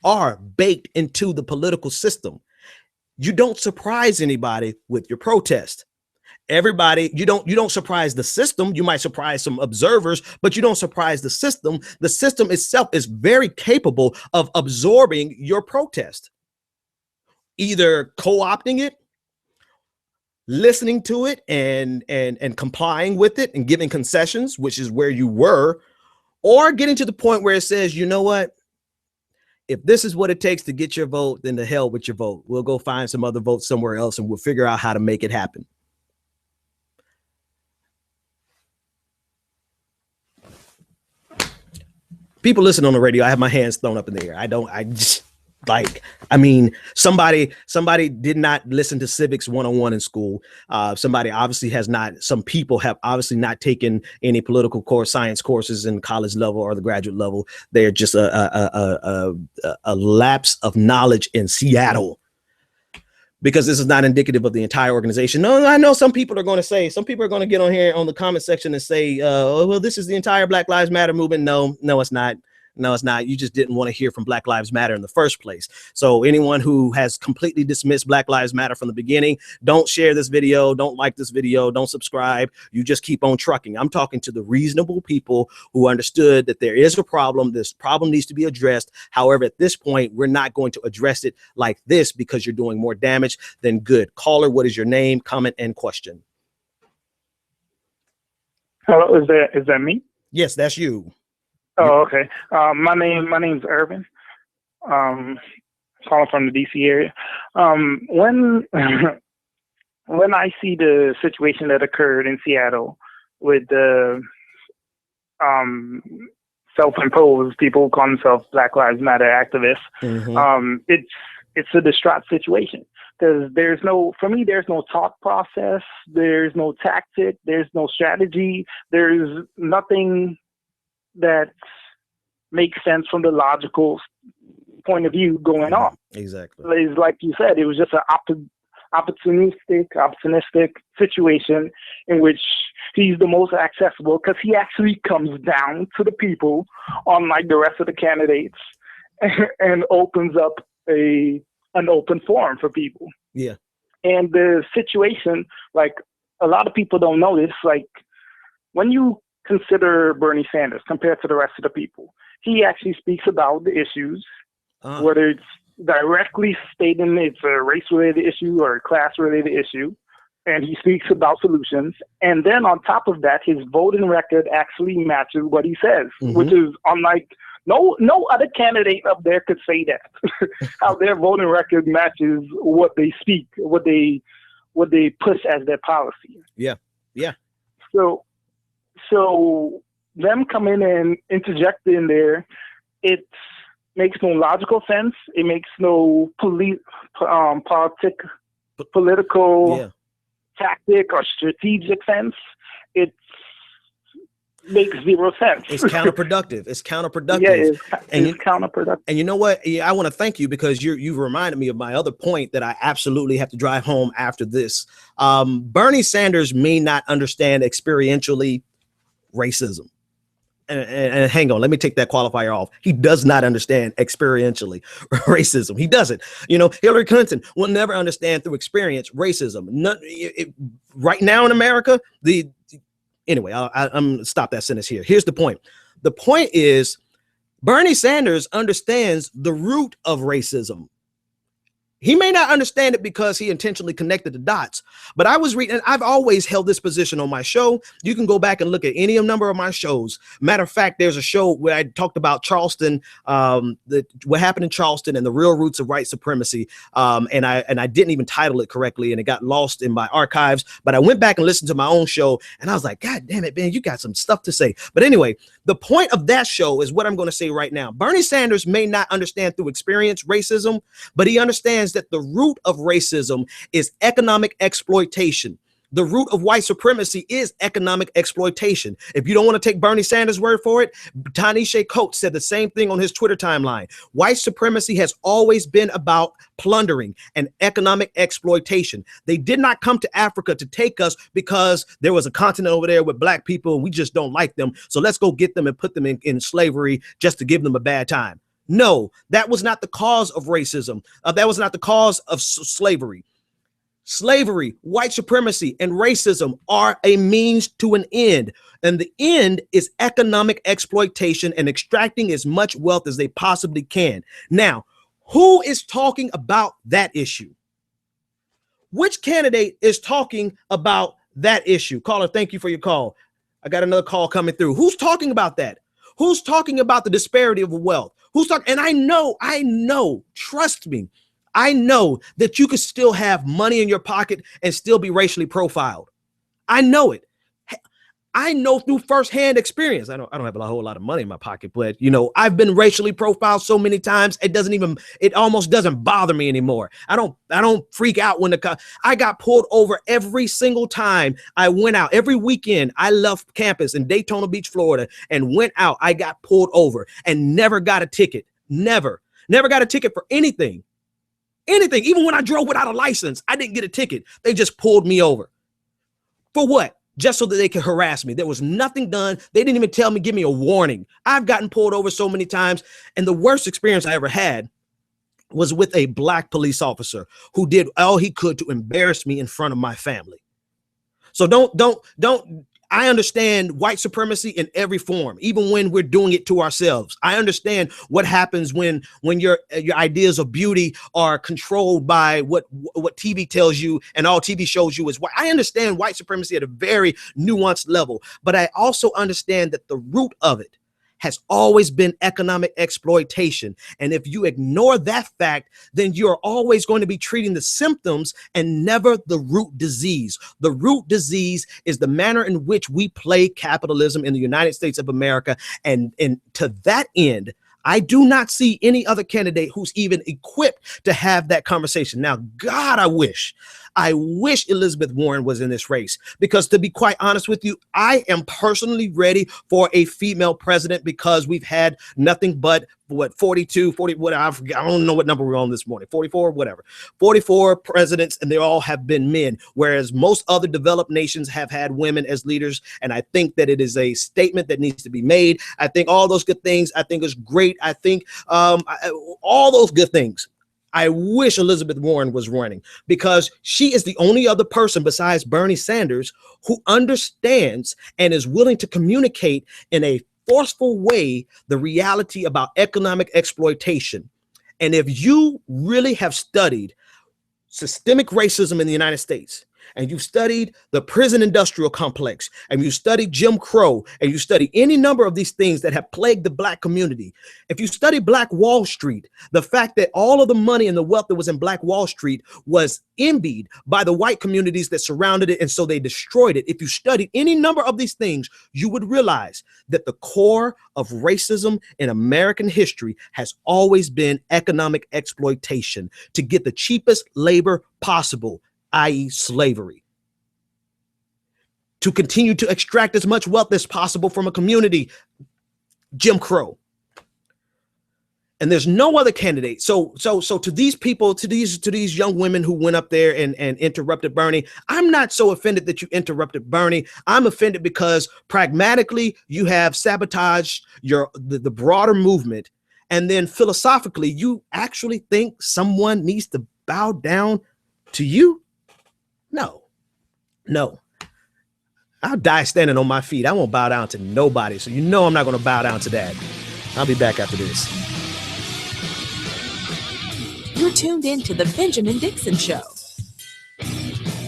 Speaker 6: are baked into the political system. You don't surprise anybody with your protest. Everybody, you don't surprise the system. You might surprise some observers, but you don't surprise the system. The system itself is very capable of absorbing your protest, either co-opting it, listening to it, and complying with it and giving concessions, which is where you were, or getting to the point where it says, you know what? If this is what it takes to get your vote, then the hell with your vote. We'll go find some other votes somewhere else and we'll figure out how to make it happen. People listen on the radio. I have my hands thrown up in the air. Somebody did not listen to civics 101 in school. Some people have obviously not taken any political science courses in college level or the graduate level. They're just a lapse of knowledge in Seattle, because this is not indicative of the entire organization. No, I know some people are going to get on here on the comment section and say, oh, well, this is the entire Black Lives Matter movement. No, it's not. No, it's not. You just didn't want to hear from Black Lives Matter in the first place. So anyone who has completely dismissed Black Lives Matter from the beginning, don't share this video, don't like this video, don't subscribe. You just keep on trucking. I'm talking to the reasonable people who understood that there is a problem. This problem needs to be addressed. However, at this point, we're not going to address it like this because you're doing more damage than good. Caller, what is your name, comment, and question?
Speaker 19: Hello, is that me?
Speaker 6: Yes, that's you.
Speaker 19: Oh, okay. My name's Irvin. Calling from the DC area. When I see the situation that occurred in Seattle with the self-imposed people who call themselves Black Lives Matter activists, it's a distraught situation. Because there's no thought process, there's no tactic, there's no strategy, there's nothing that makes sense from the logical point of view going on.
Speaker 6: Exactly.
Speaker 19: It's like you said, it was just an opportunistic situation in which he's the most accessible because he actually comes down to the people, unlike the rest of the candidates, and opens up an open forum for people.
Speaker 6: Yeah.
Speaker 19: And the situation, like, a lot of people don't know this, like, when you consider Bernie Sanders compared to the rest of the people, he actually speaks about the issues, whether it's directly stating it's a race-related issue or a class-related issue, and he speaks about solutions. And then on top of that, his voting record actually matches what he says, which is unlike no other candidate up there could say that. How their voting record matches what they speak, what they push as their policy.
Speaker 6: Yeah. Yeah.
Speaker 19: So them coming and interjecting there, it makes no logical sense. It makes no political tactic or strategic sense. It makes zero sense.
Speaker 6: It's counterproductive. It's counterproductive.
Speaker 19: Yeah, it's counterproductive.
Speaker 6: And you know what? Yeah, I want to thank you because you've reminded me of my other point that I absolutely have to drive home after this. Bernie Sanders may not understand experientially racism. And hang on, let me take that qualifier off. He does not understand experientially racism. He doesn't. You know, Hillary Clinton will never understand through experience racism. Right now in America, anyway, I'm gonna stop that sentence here. Here's the point. The point is Bernie Sanders understands the root of racism. He may not understand it because he intentionally connected the dots, but I was reading, and I've always held this position on my show. You can go back and look at any number of my shows. Matter of fact, there's a show where I talked about Charleston, what happened in Charleston and the real roots of white supremacy. And I didn't even title it correctly, and it got lost in my archives, but I went back and listened to my own show, and I was like, God damn it, man, you got some stuff to say. But anyway, the point of that show is what I'm going to say right now. Bernie Sanders may not understand through experience racism, but he understands that the root of racism is economic exploitation. The root of white supremacy is economic exploitation. If you don't want to take Bernie Sanders' word for it, Ta-Nehisi Coates said the same thing on his Twitter timeline. White supremacy has always been about plundering and economic exploitation. They did not come to Africa to take us because there was a continent over there with black people and we just don't like them. So let's go get them and put them in slavery just to give them a bad time. No, that was not the cause of racism. That was not the cause of slavery. Slavery, white supremacy, and racism are a means to an end. And the end is economic exploitation and extracting as much wealth as they possibly can. Now, who is talking about that issue? Which candidate is talking about that issue? Caller, thank you for your call. I got another call coming through. Who's talking about that? Who's talking about the disparity of wealth? Who's talking? And I know, trust me, I know that you could still have money in your pocket and still be racially profiled. I know it. I know through firsthand experience. I don't have a whole lot of money in my pocket, but you know, I've been racially profiled so many times. It almost doesn't bother me anymore. I don't freak out when I got pulled over every single time I went out. Every weekend I left campus in Daytona Beach, Florida, and went out. I got pulled over and never got a ticket. Never got a ticket for anything. Even when I drove without a license, I didn't get a ticket. They just pulled me over. For what? Just so that they could harass me. There was nothing done. They didn't even give me a warning. I've gotten pulled over so many times. And the worst experience I ever had was with a black police officer who did all he could to embarrass me in front of my family. So don't, I understand white supremacy in every form, even when we're doing it to ourselves. I understand what happens when your ideas of beauty are controlled by what TV tells you and all TV shows you is white. I understand white supremacy at a very nuanced level, but I also understand that the root of it has always been economic exploitation. And if you ignore that fact, then you're always going to be treating the symptoms and never the root disease. The root disease is the manner in which we play capitalism in the United States of America. And to that end, I do not see any other candidate who's even equipped to have that conversation. Now, God, I wish Elizabeth Warren was in this race, because to be quite honest with you, I am personally ready for a female president because we've had nothing but 42, 40, whatever. I forget, I don't know what number we're on this morning. 44, whatever. 44 presidents, and they all have been men, whereas most other developed nations have had women as leaders. And I think that it is a statement that needs to be made. I think all those good things, I think is great. I think all those good things. I wish Elizabeth Warren was running, because she is the only other person besides Bernie Sanders who understands and is willing to communicate in a forceful way the reality about economic exploitation. And if you really have studied systemic racism in the United States, and you've studied the prison industrial complex, and you study Jim Crow, and you study any number of these things that have plagued the Black community, if you study Black Wall Street, the fact that all of the money and the wealth that was in Black Wall Street was envied by the white communities that surrounded it, and so they destroyed it. If you studied any number of these things, you would realize that the core of racism in American history has always been economic exploitation to get the cheapest labor possible, i.e. slavery, to continue to extract as much wealth as possible from a community, Jim Crow. And there's no other candidate. So to these people, to these young women who went up there and interrupted Bernie, I'm not so offended that you interrupted Bernie. I'm offended because pragmatically you have sabotaged the broader movement. And then philosophically, you actually think someone needs to bow down to you? No. I'll die standing on my feet. I won't bow down to nobody. So you know I'm not going to bow down to that. I'll be back after this.
Speaker 17: You're tuned in to The Benjamin Dixon Show.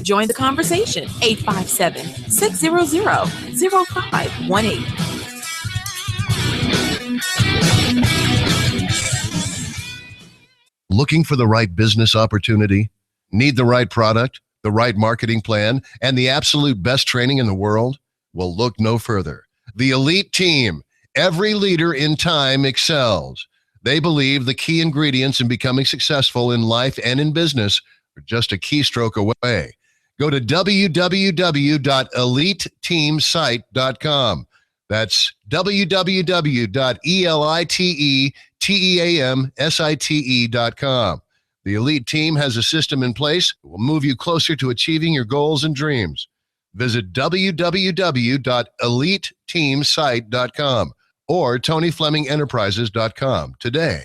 Speaker 17: Join the conversation, 857-600-0518.
Speaker 1: Looking for the right business opportunity? Need the right product, the right marketing plan, and the absolute best training in the world? Well, look no further. The Elite Team. Every leader in time excels. They believe the key ingredients in becoming successful in life and in business are just a keystroke away. Go to www.eliteteamsite.com. That's www.eliteteamsite.com. The Elite Team has a system in place that will move you closer to achieving your goals and dreams. Visit www.eliteteamsite.com or TonyFlemingEnterprises.com today.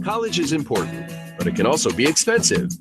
Speaker 20: College is important, but it can also be expensive.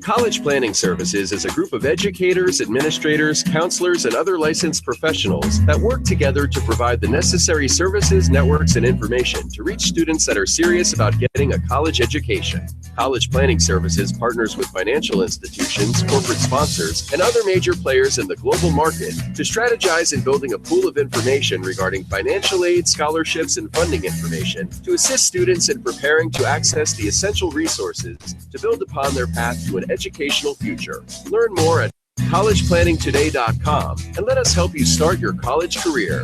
Speaker 20: College Planning Services is a group of educators, administrators, counselors, and other licensed professionals that work together to provide the necessary services, networks, and information to reach students that are serious about getting a college education. College Planning Services partners with financial institutions, corporate sponsors, and other major players in the global market to strategize in building a pool of information regarding financial aid, scholarships, and funding information to assist students in preparing to access the essential resources to build upon their path to an educational future. Learn more at collegeplanningtoday.com and let us help you start your college career.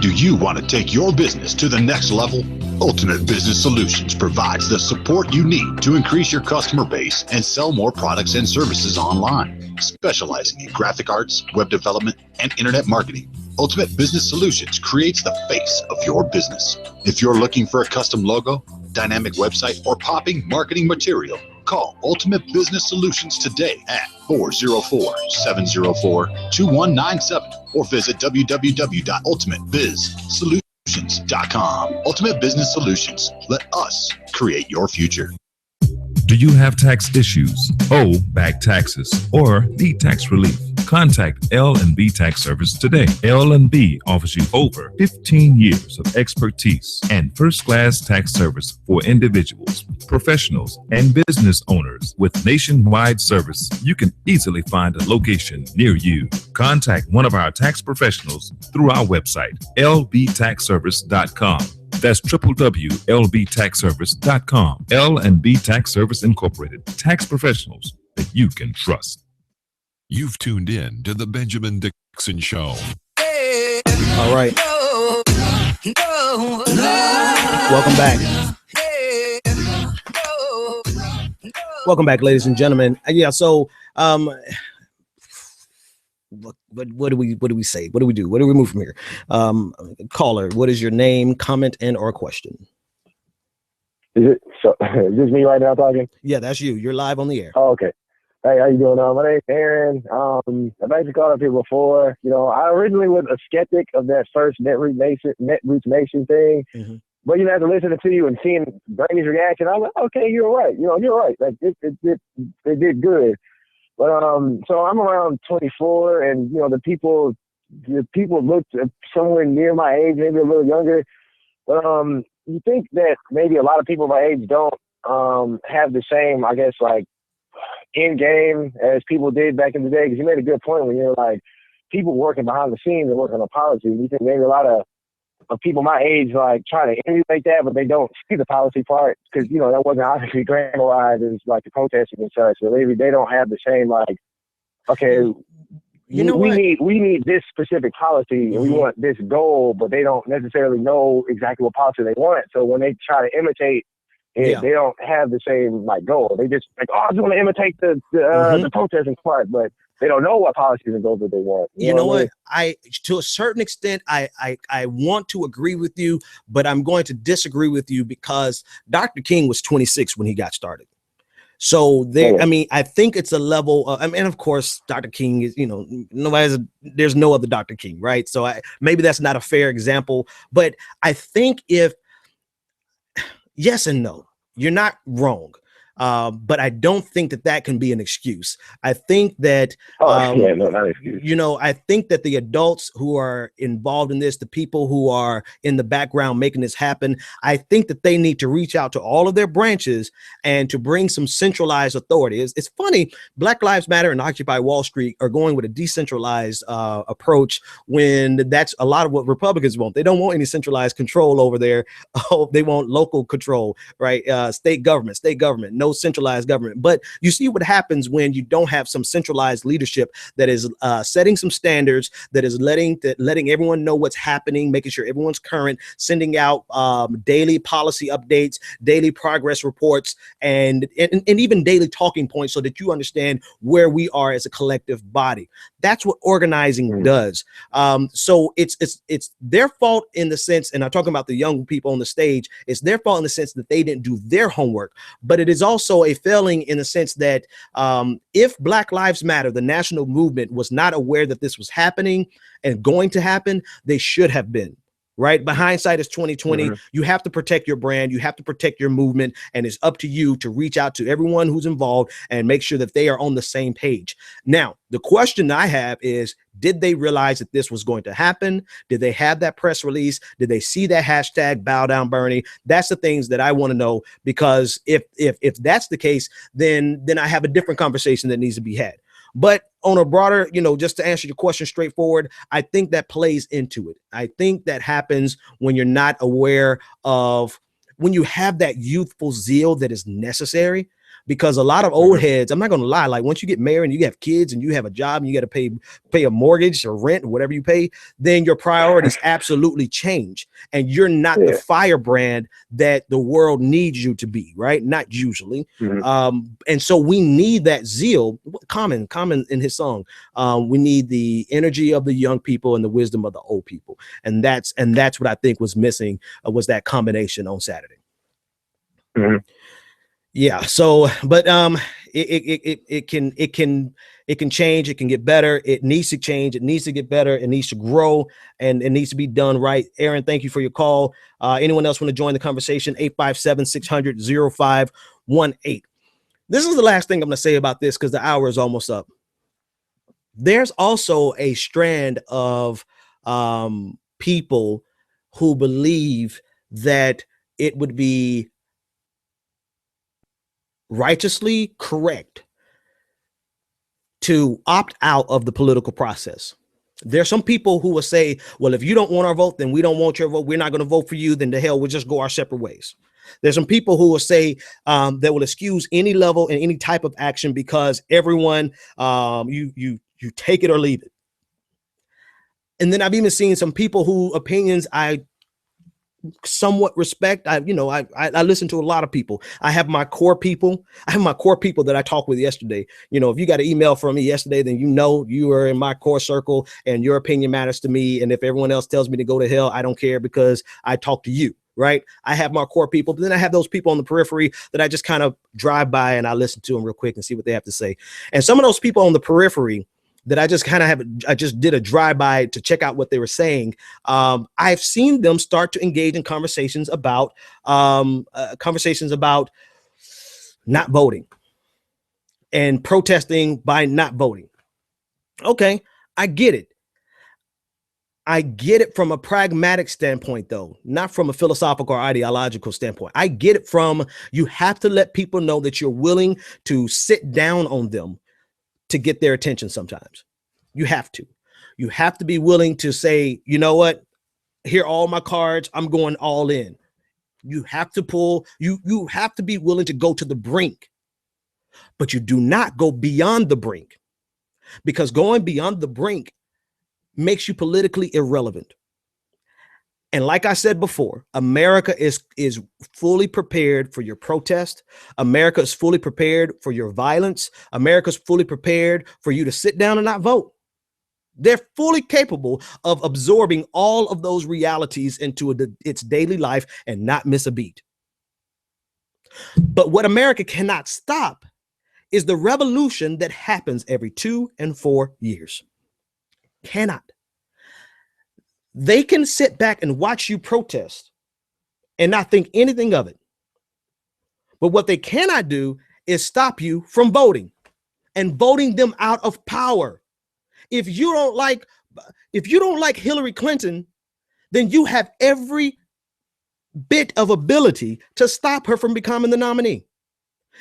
Speaker 21: Do you want to take your business to the next level? Ultimate Business Solutions provides the support you need to increase your customer base and sell more products and services online. Specializing in graphic arts, web development, and internet marketing, Ultimate Business Solutions creates the face of your business. If you're looking for a custom logo, dynamic website, or popping marketing material, call Ultimate Business Solutions today at 404-704-2197 or visit www.ultimatebizsolutions.com. Ultimate Business Solutions. Let us create your future.
Speaker 22: Do you have tax issues, owe back taxes, or need tax relief? Contact L&B Tax Service today. L&B offers you over 15 years of expertise and first-class tax service for individuals, professionals, and business owners. With nationwide service, you can easily find a location near you. Contact one of our tax professionals through our website, lbtaxservice.com. That's www.lbtaxservice.com. L&B Tax Service Incorporated. Tax professionals that you can trust.
Speaker 2: You've tuned in to The Benjamin Dixon Show.
Speaker 6: All right. Welcome back. Welcome back, ladies and gentlemen. Yeah, so what do we say? What do we do? Where do we move from here? Caller, what is your name, comment, and or question?
Speaker 3: Is this me right now talking?
Speaker 6: Yeah, that's you. You're live on the air.
Speaker 3: Oh, okay. Hey, how you doing? My name's Aaron. I've actually called up here before. I originally was a skeptic of that first Netroots Nation thing.
Speaker 6: Mm-hmm.
Speaker 3: But after listening to you and seeing Bernie's reaction, I'm like, okay, you're right. You're right. Like it did good. But so I'm around 24, and the people looked somewhere near my age, maybe a little younger. But you think that maybe a lot of people my age don't have the same, I guess, like end game as people did back in the day? Because you made a good point when you're like people working behind the scenes and working on policy. You think maybe a lot of people my age like try to emulate that, but they don't see the policy part because that wasn't obviously glamorized as like the protesting and such. So maybe they don't have the same like, okay, we need this specific policy and we want this goal, but they don't necessarily know exactly what policy they want. So when they try to imitate it, they don't have the same like goal. They just like, I just want to imitate the protesting part, but they don't know what policies and goals that they want.
Speaker 6: You know what? I to a certain extent, I want to agree with you, but I'm going to disagree with you because Dr. King was 26 when he got started. So there, I mean, I think it's a level. And of course, Dr. King is, there's no other Dr. King, right? So maybe that's not a fair example, but I think yes and no, you're not wrong. But I don't think that can be an excuse. I think that,
Speaker 3: not an excuse.
Speaker 6: I think that the adults who are involved in this, the people who are in the background making this happen, I think that they need to reach out to all of their branches and to bring some centralized authority. It's funny, Black Lives Matter and Occupy Wall Street are going with a decentralized approach when that's a lot of what Republicans want. They don't want any centralized control over there. They want local control, right? State government, no centralized government. But you see what happens when you don't have some centralized leadership that is setting some standards, that is letting everyone know what's happening, making sure everyone's current, sending out daily policy updates, daily progress reports, and even daily talking points so that you understand where we are as a collective body. That's what organizing does. So it's their fault in the sense, and I'm talking about the young people on the stage, it's their fault in the sense that they didn't do their homework, but it is also a failing in the sense that if Black Lives Matter, the national movement, was not aware that this was happening and going to happen, they should have been. Right? But hindsight is 2020. You have to protect your brand. You have to protect your movement. And it's up to you to reach out to everyone who's involved and make sure that they are on the same page. Now, the question I have is, did they realize that this was going to happen? Did they have that press release? Did they see that hashtag Bow Down Bernie? That's the things that I want to know, because if that's the case, then I have a different conversation that needs to be had. But on a broader, just to answer your question straightforward, I think that plays into it. I think that happens when you're not aware of, when you have that youthful zeal that is necessary. Because a lot of old heads, I'm not going to lie, like once you get married and you have kids and you have a job and you got to pay a mortgage or rent or whatever you pay, then your priorities absolutely change. And you're not the firebrand that the world needs you to be, right? Not usually. And so we need that zeal. Common in his song. We need the energy of the young people and the wisdom of the old people. And that's what I think was missing, was that combination on Saturday. Yeah. So, but it can change. It can get better. It needs to change. It needs to get better. It needs to grow, and it needs to be done right. Aaron, thank you for your call. Anyone else want to join the conversation? 857-600-0518. This is the last thing I'm going to say about this, because the hour is almost up. There's also a strand of people who believe that it would be righteously correct to opt out of the political process. There's some people who will say, well, if you don't want our vote, then we don't want your vote. We're not going to vote for you. Then the hell, we'll just go our separate ways. There's some people who will say that will excuse any level and any type of action because everyone, you take it or leave it. And then I've even seen some people who opinions I somewhat respect. I listen to a lot of people. I have my core people. That I talked with yesterday. If you got an email from me yesterday, then you are in my core circle and your opinion matters to me. And if everyone else tells me to go to hell, I don't care because I talk to you, right? I have my core people, but then I have those people on the periphery that I just kind of drive by and I listen to them real quick and see what they have to say. And some of those people on the periphery that I just did a drive-by to check out what they were saying. I've seen them start to engage in conversations about not voting and protesting by not voting. Okay, I get it. I get it from a pragmatic standpoint, though, not from a philosophical or ideological standpoint. I get it from, you have to let people know that you're willing to sit down on them to get their attention sometimes. You have to be willing to say, you know what, here are all my cards, I'm going all in. You have to be willing to go to the brink, but you do not go beyond the brink, because going beyond the brink makes you politically irrelevant. And like I said before, America is fully prepared for your protest. America is fully prepared for your violence. America is fully prepared for you to sit down and not vote. They're fully capable of absorbing all of those realities into its daily life and not miss a beat. But what America cannot stop is the revolution that happens every 2 and 4 years. Cannot. They can sit back and watch you protest and not think anything of it. But what they cannot do is stop you from voting and voting them out of power. If you don't like Hillary Clinton, then you have every bit of ability to stop her from becoming the nominee.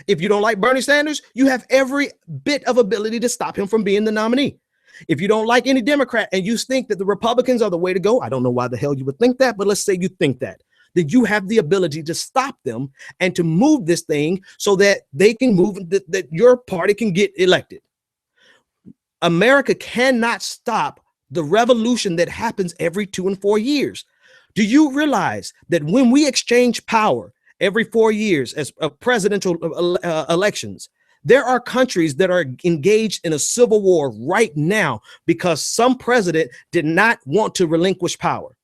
Speaker 6: If you don't like Bernie Sanders, you have every bit of ability to stop him from being the nominee. If you don't like any Democrat and you think that the Republicans are the way to go, I don't know why the hell you would think that, but let's say you think that you have the ability to stop them and to move this thing so that they can move, that your party can get elected. America cannot stop the revolution that happens every 2 and 4 years. Do you realize that when we exchange power every 4 years as presidential elections, there are countries that are engaged in a civil war right now because some president did not want to relinquish power,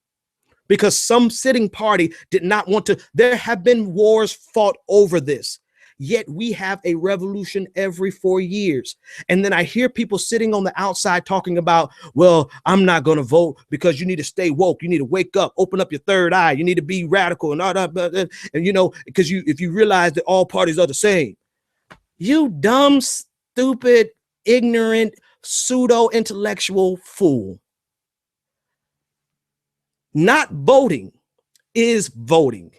Speaker 6: because some sitting party did not want to. There have been wars fought over this, yet we have a revolution every 4 years. And then I hear people sitting on the outside talking about, well, I'm not going to vote because you need to stay woke. You need to wake up, open up your third eye. You need to be radical and all that. And because if you realize that all parties are the same. You dumb, stupid, ignorant, pseudo-intellectual fool. Not voting is voting.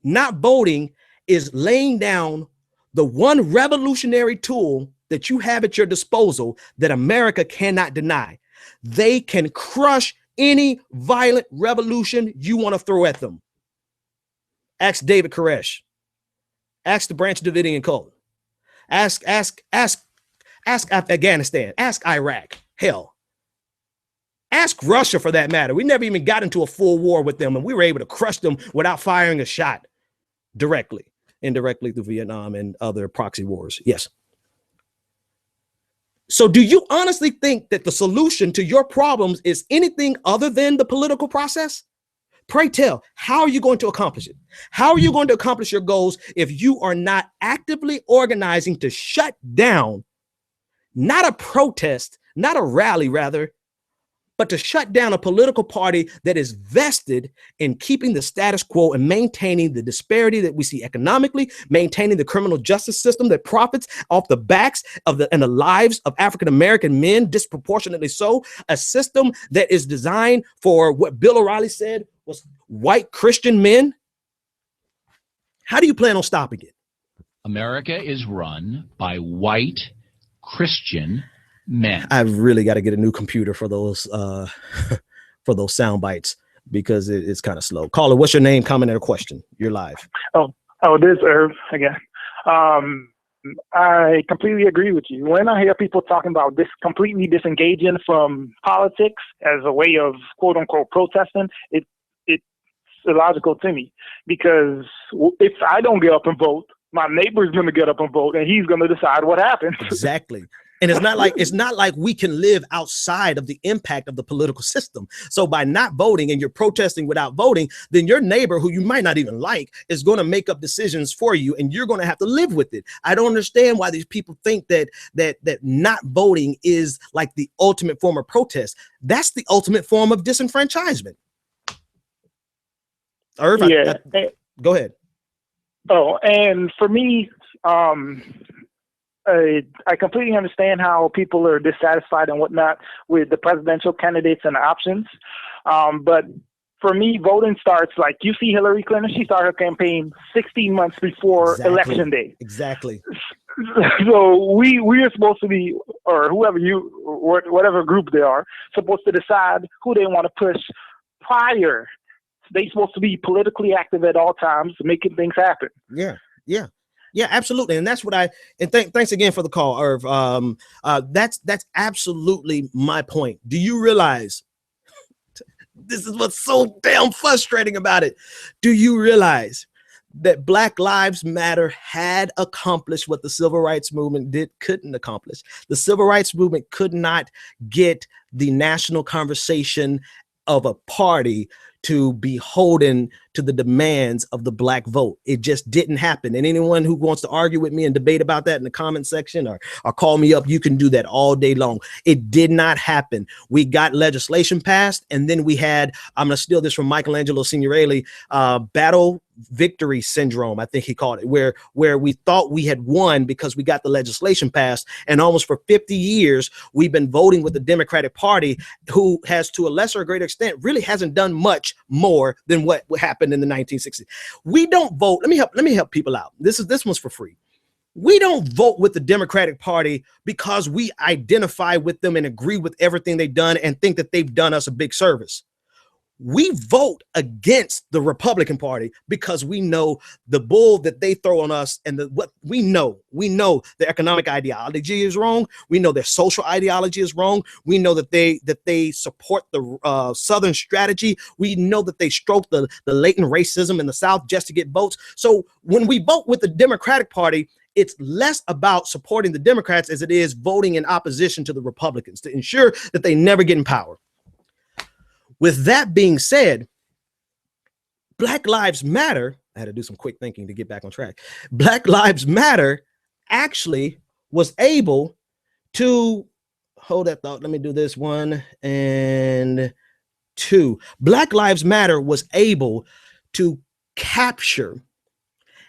Speaker 6: Not voting is laying down the one revolutionary tool that you have at your disposal that America cannot deny. They can crush any violent revolution you want to throw at them. Ask David Koresh. Ask the Branch Davidian cult. Ask Afghanistan. Ask Iraq. Hell, ask Russia for that matter. We never even got into a full war with them, and we were able to crush them without firing a shot directly, indirectly through Vietnam and other proxy wars. Yes. So do you honestly think that the solution to your problems is anything other than the political process? Pray tell, how are you going to accomplish it? How are you going to accomplish your goals if you are not actively organizing to shut down, not a protest, not a rally rather, but to shut down a political party that is vested in keeping the status quo and maintaining the disparity that we see economically, maintaining the criminal justice system that profits off the backs of the lives of African-American men, disproportionately so, a system that is designed for what Bill O'Reilly said was white Christian men? How do you plan on stopping it?
Speaker 4: America is run by white Christian men.
Speaker 6: I've really got to get a new computer for those sound bites because it's kind of slow. Caller, what's your name, comment, or question? You're live.
Speaker 19: Oh, this is Irv again. I completely agree with you. When I hear people talking about this completely disengaging from politics as a way of quote unquote protesting, illogical to me, because if I don't get up and vote, my neighbor's going to get up and vote, and he's going to decide what happens.
Speaker 6: Exactly. And it's not like we can live outside of the impact of the political system. So by not voting and you're protesting without voting, then your neighbor, who you might not even like, is going to make up decisions for you, and you're going to have to live with it. I don't understand why these people think that not voting is like the ultimate form of protest. That's the ultimate form of disenfranchisement. Irv, go ahead.
Speaker 19: Oh, and for me, I completely understand how people are dissatisfied and whatnot with the presidential candidates and the options. But for me, voting starts, like, you see Hillary Clinton, she started her campaign 16 months before election day.
Speaker 6: Exactly.
Speaker 19: So we are supposed to be, or whatever group they are, supposed to decide who they want to push prior. They're supposed to be politically active at all times, making things happen.
Speaker 6: Yeah, absolutely. And that's what thanks again for the call, Irv. That's absolutely my point. Do you realize this is what's so damn frustrating about it? Do you realize that Black Lives Matter had accomplished what the Civil Rights Movement couldn't accomplish? The Civil Rights Movement could not get the national conversation of a party to be beholden to the demands of the Black vote. It just didn't happen. And anyone who wants to argue with me and debate about that in the comment section or call me up, you can do that all day long. It did not happen. We got legislation passed, and then we had, I'm going to steal this from Michelangelo Signorelli, battle victory syndrome, I think he called it, where we thought we had won because we got the legislation passed, and almost for 50 years we've been voting with the Democratic Party, who has, to a lesser or greater extent, really hasn't done much more than what happened in the 1960s. We don't vote. Let me help people out. This one's for free. We don't vote with the Democratic Party because we identify with them and agree with everything they've done and think that they've done us a big service. We vote against the Republican Party because we know the bull that they throw on us, and what we know their economic ideology is wrong. We know their social ideology is wrong. We know that they support the Southern strategy. We know that they stroke the latent racism in the South just to get votes. So when we vote with the Democratic Party, it's less about supporting the Democrats as it is voting in opposition to the Republicans to ensure that they never get in power. With that being said, Black Lives Matter, I had to do some quick thinking to get back on track. Black Lives Matter actually was able to, hold that thought, let me do this, 1 and 2. Black Lives Matter was able to capture,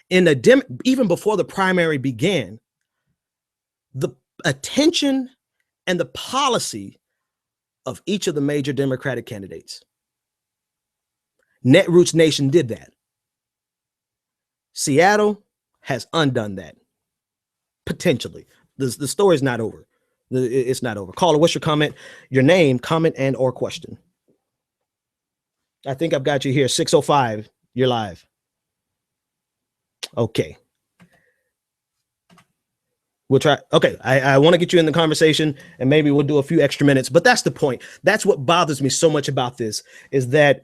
Speaker 6: even before the primary began, the attention and the policy of each of the major Democratic candidates. Netroots Nation did that. Seattle has undone that. Potentially. The story's not over. It's not over. Caller, what's your comment? Your name, comment, and or question. I think I've got you here. 605, you're live. Okay. We'll try. Okay, I want to get you in the conversation, and maybe we'll do a few extra minutes. But that's the point. That's what bothers me so much about this is that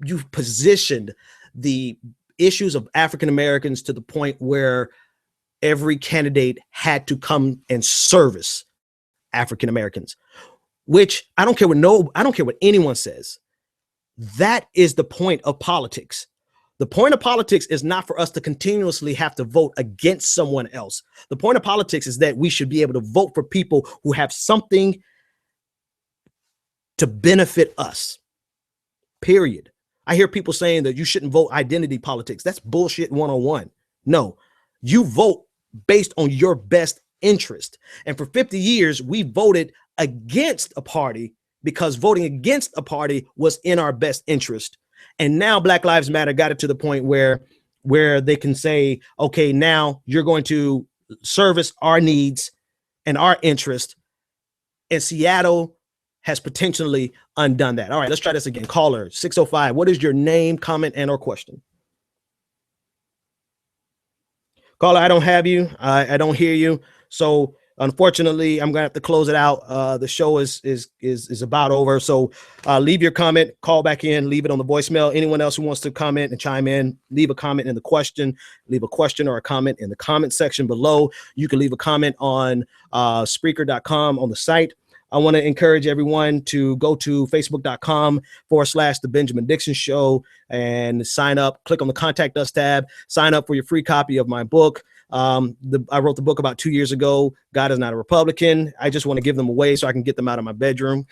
Speaker 6: you've positioned the issues of African Americans to the point where every candidate had to come and service African Americans, which I don't care what anyone says. That is the point of politics. The point of politics is not for us to continuously have to vote against someone else. The point of politics is that we should be able to vote for people who have something to benefit us, period. I hear people saying that you shouldn't vote identity politics. That's bullshit 101. No, you vote based on your best interest. And for 50 years, we voted against a party because voting against a party was in our best interest. And now Black Lives Matter got it to the point where they can say, okay, now you're going to service our needs and our interest. And Seattle has potentially undone that. All right, let's try this again. Caller 605. What is your name, comment, and or question? Caller, I don't have you. I don't hear you. So Unfortunately, I'm gonna have to close it out. The show is about over. So leave your comment, call back in, leave it on the voicemail. Anyone else who wants to comment and chime in, leave a comment in the question, leave a question or a comment in the comment section below. You can leave a comment on Spreaker.com on the site. I want to encourage everyone to go to facebook.com/The Benjamin Dixon Show and sign up. Click on the Contact Us tab. Sign up for your free copy of my book. I wrote the book about 2 years ago. God is Not a Republican. I just want to give them away so I can get them out of my bedroom.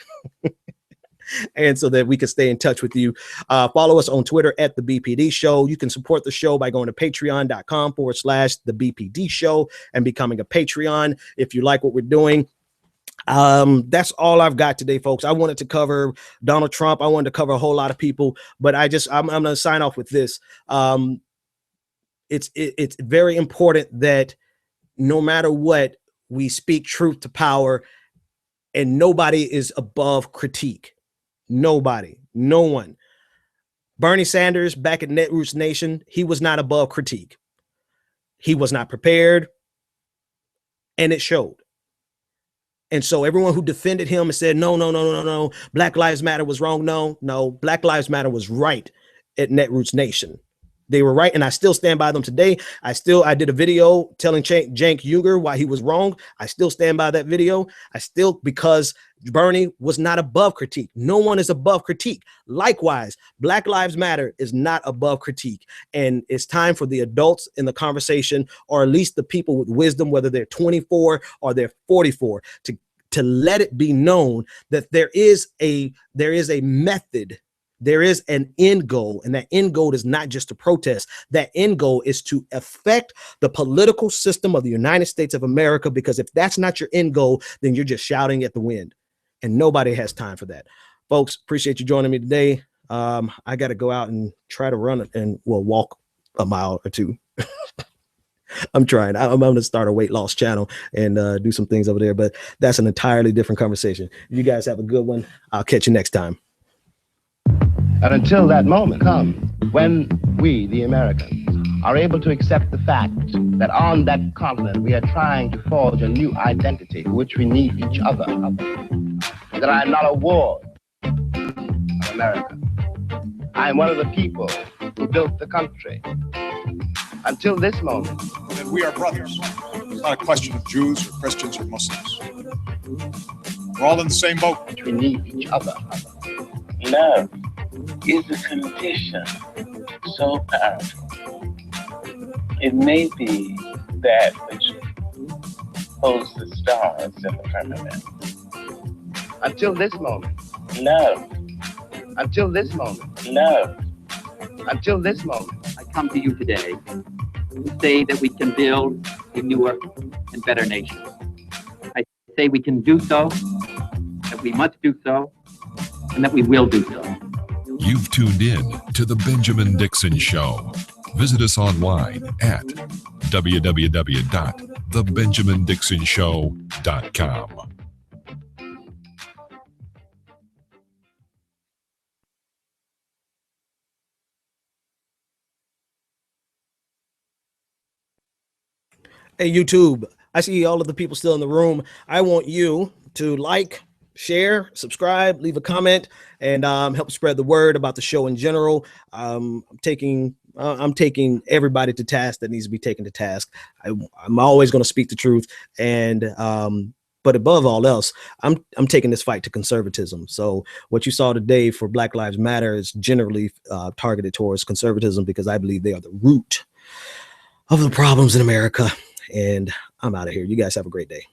Speaker 6: And so that we can stay in touch with you. Follow us on Twitter at The BPD Show. You can support the show by going to patreon.com/The BPD Show and becoming a Patreon if you like what we're doing. That's all I've got today, folks. I wanted to cover Donald Trump. I wanted to cover a whole lot of people, but I'm going to sign off with this. It's very important that no matter what, we speak truth to power, and nobody is above critique. Nobody, no one. Bernie Sanders back at Netroots Nation, he was not above critique. He was not prepared, and it showed. And so everyone who defended him and said, no, Black Lives Matter was wrong. No, Black Lives Matter was right at Netroots Nation. They were right, and I still stand by them today. I did a video telling Cenk Uygur why he was wrong. I still stand by that video. Because Bernie was not above critique. No one is above critique. Likewise, Black Lives Matter is not above critique. And it's time for the adults in the conversation, or at least the people with wisdom, whether they're 24 or they're 44, to let it be known that there is a method. There is an end goal, and that end goal is not just to protest. That end goal is to affect the political system of the United States of America, because if that's not your end goal, then you're just shouting at the wind, and nobody has time for that. Folks, appreciate you joining me today. I got to go out and try to run and walk a mile or two. I'm trying. I'm going to start a weight loss channel and do some things over there, but that's an entirely different conversation. You guys have a good one. I'll catch you next time.
Speaker 5: And until that moment comes, when we, the Americans, are able to accept the fact that on that continent we are trying to forge a new identity for which we need each other, that I am not a ward of America. I am one of the people who built the country. Until this moment.
Speaker 7: And we are brothers. It's not a question of Jews or Christians or Muslims. We're all in the same boat.
Speaker 5: We need each other.
Speaker 23: Love is a condition so powerful. It may be that which holds the stars in the firmament.
Speaker 5: Until this moment.
Speaker 23: Love.
Speaker 5: Until this moment.
Speaker 23: Love.
Speaker 5: Until this moment.
Speaker 24: I come to you today to say that we can build a newer and better nation. I say we can do so, that we must do so, and that we will do so.
Speaker 2: You've tuned in to The Benjamin Dixon Show. Visit us online at www.thebenjamindixonshow.com.
Speaker 6: Hey, YouTube, I see all of the people still in the room. I want you to like, share, subscribe, leave a comment, and help spread the word about the show in general. I'm taking everybody to task that needs to be taken to task. I'm always going to speak the truth, and but above all else, I'm taking this fight to conservatism. So what you saw today for Black Lives Matter is generally targeted towards conservatism, because I believe they are the root of the problems in America. And I'm out of here. You guys have a great day.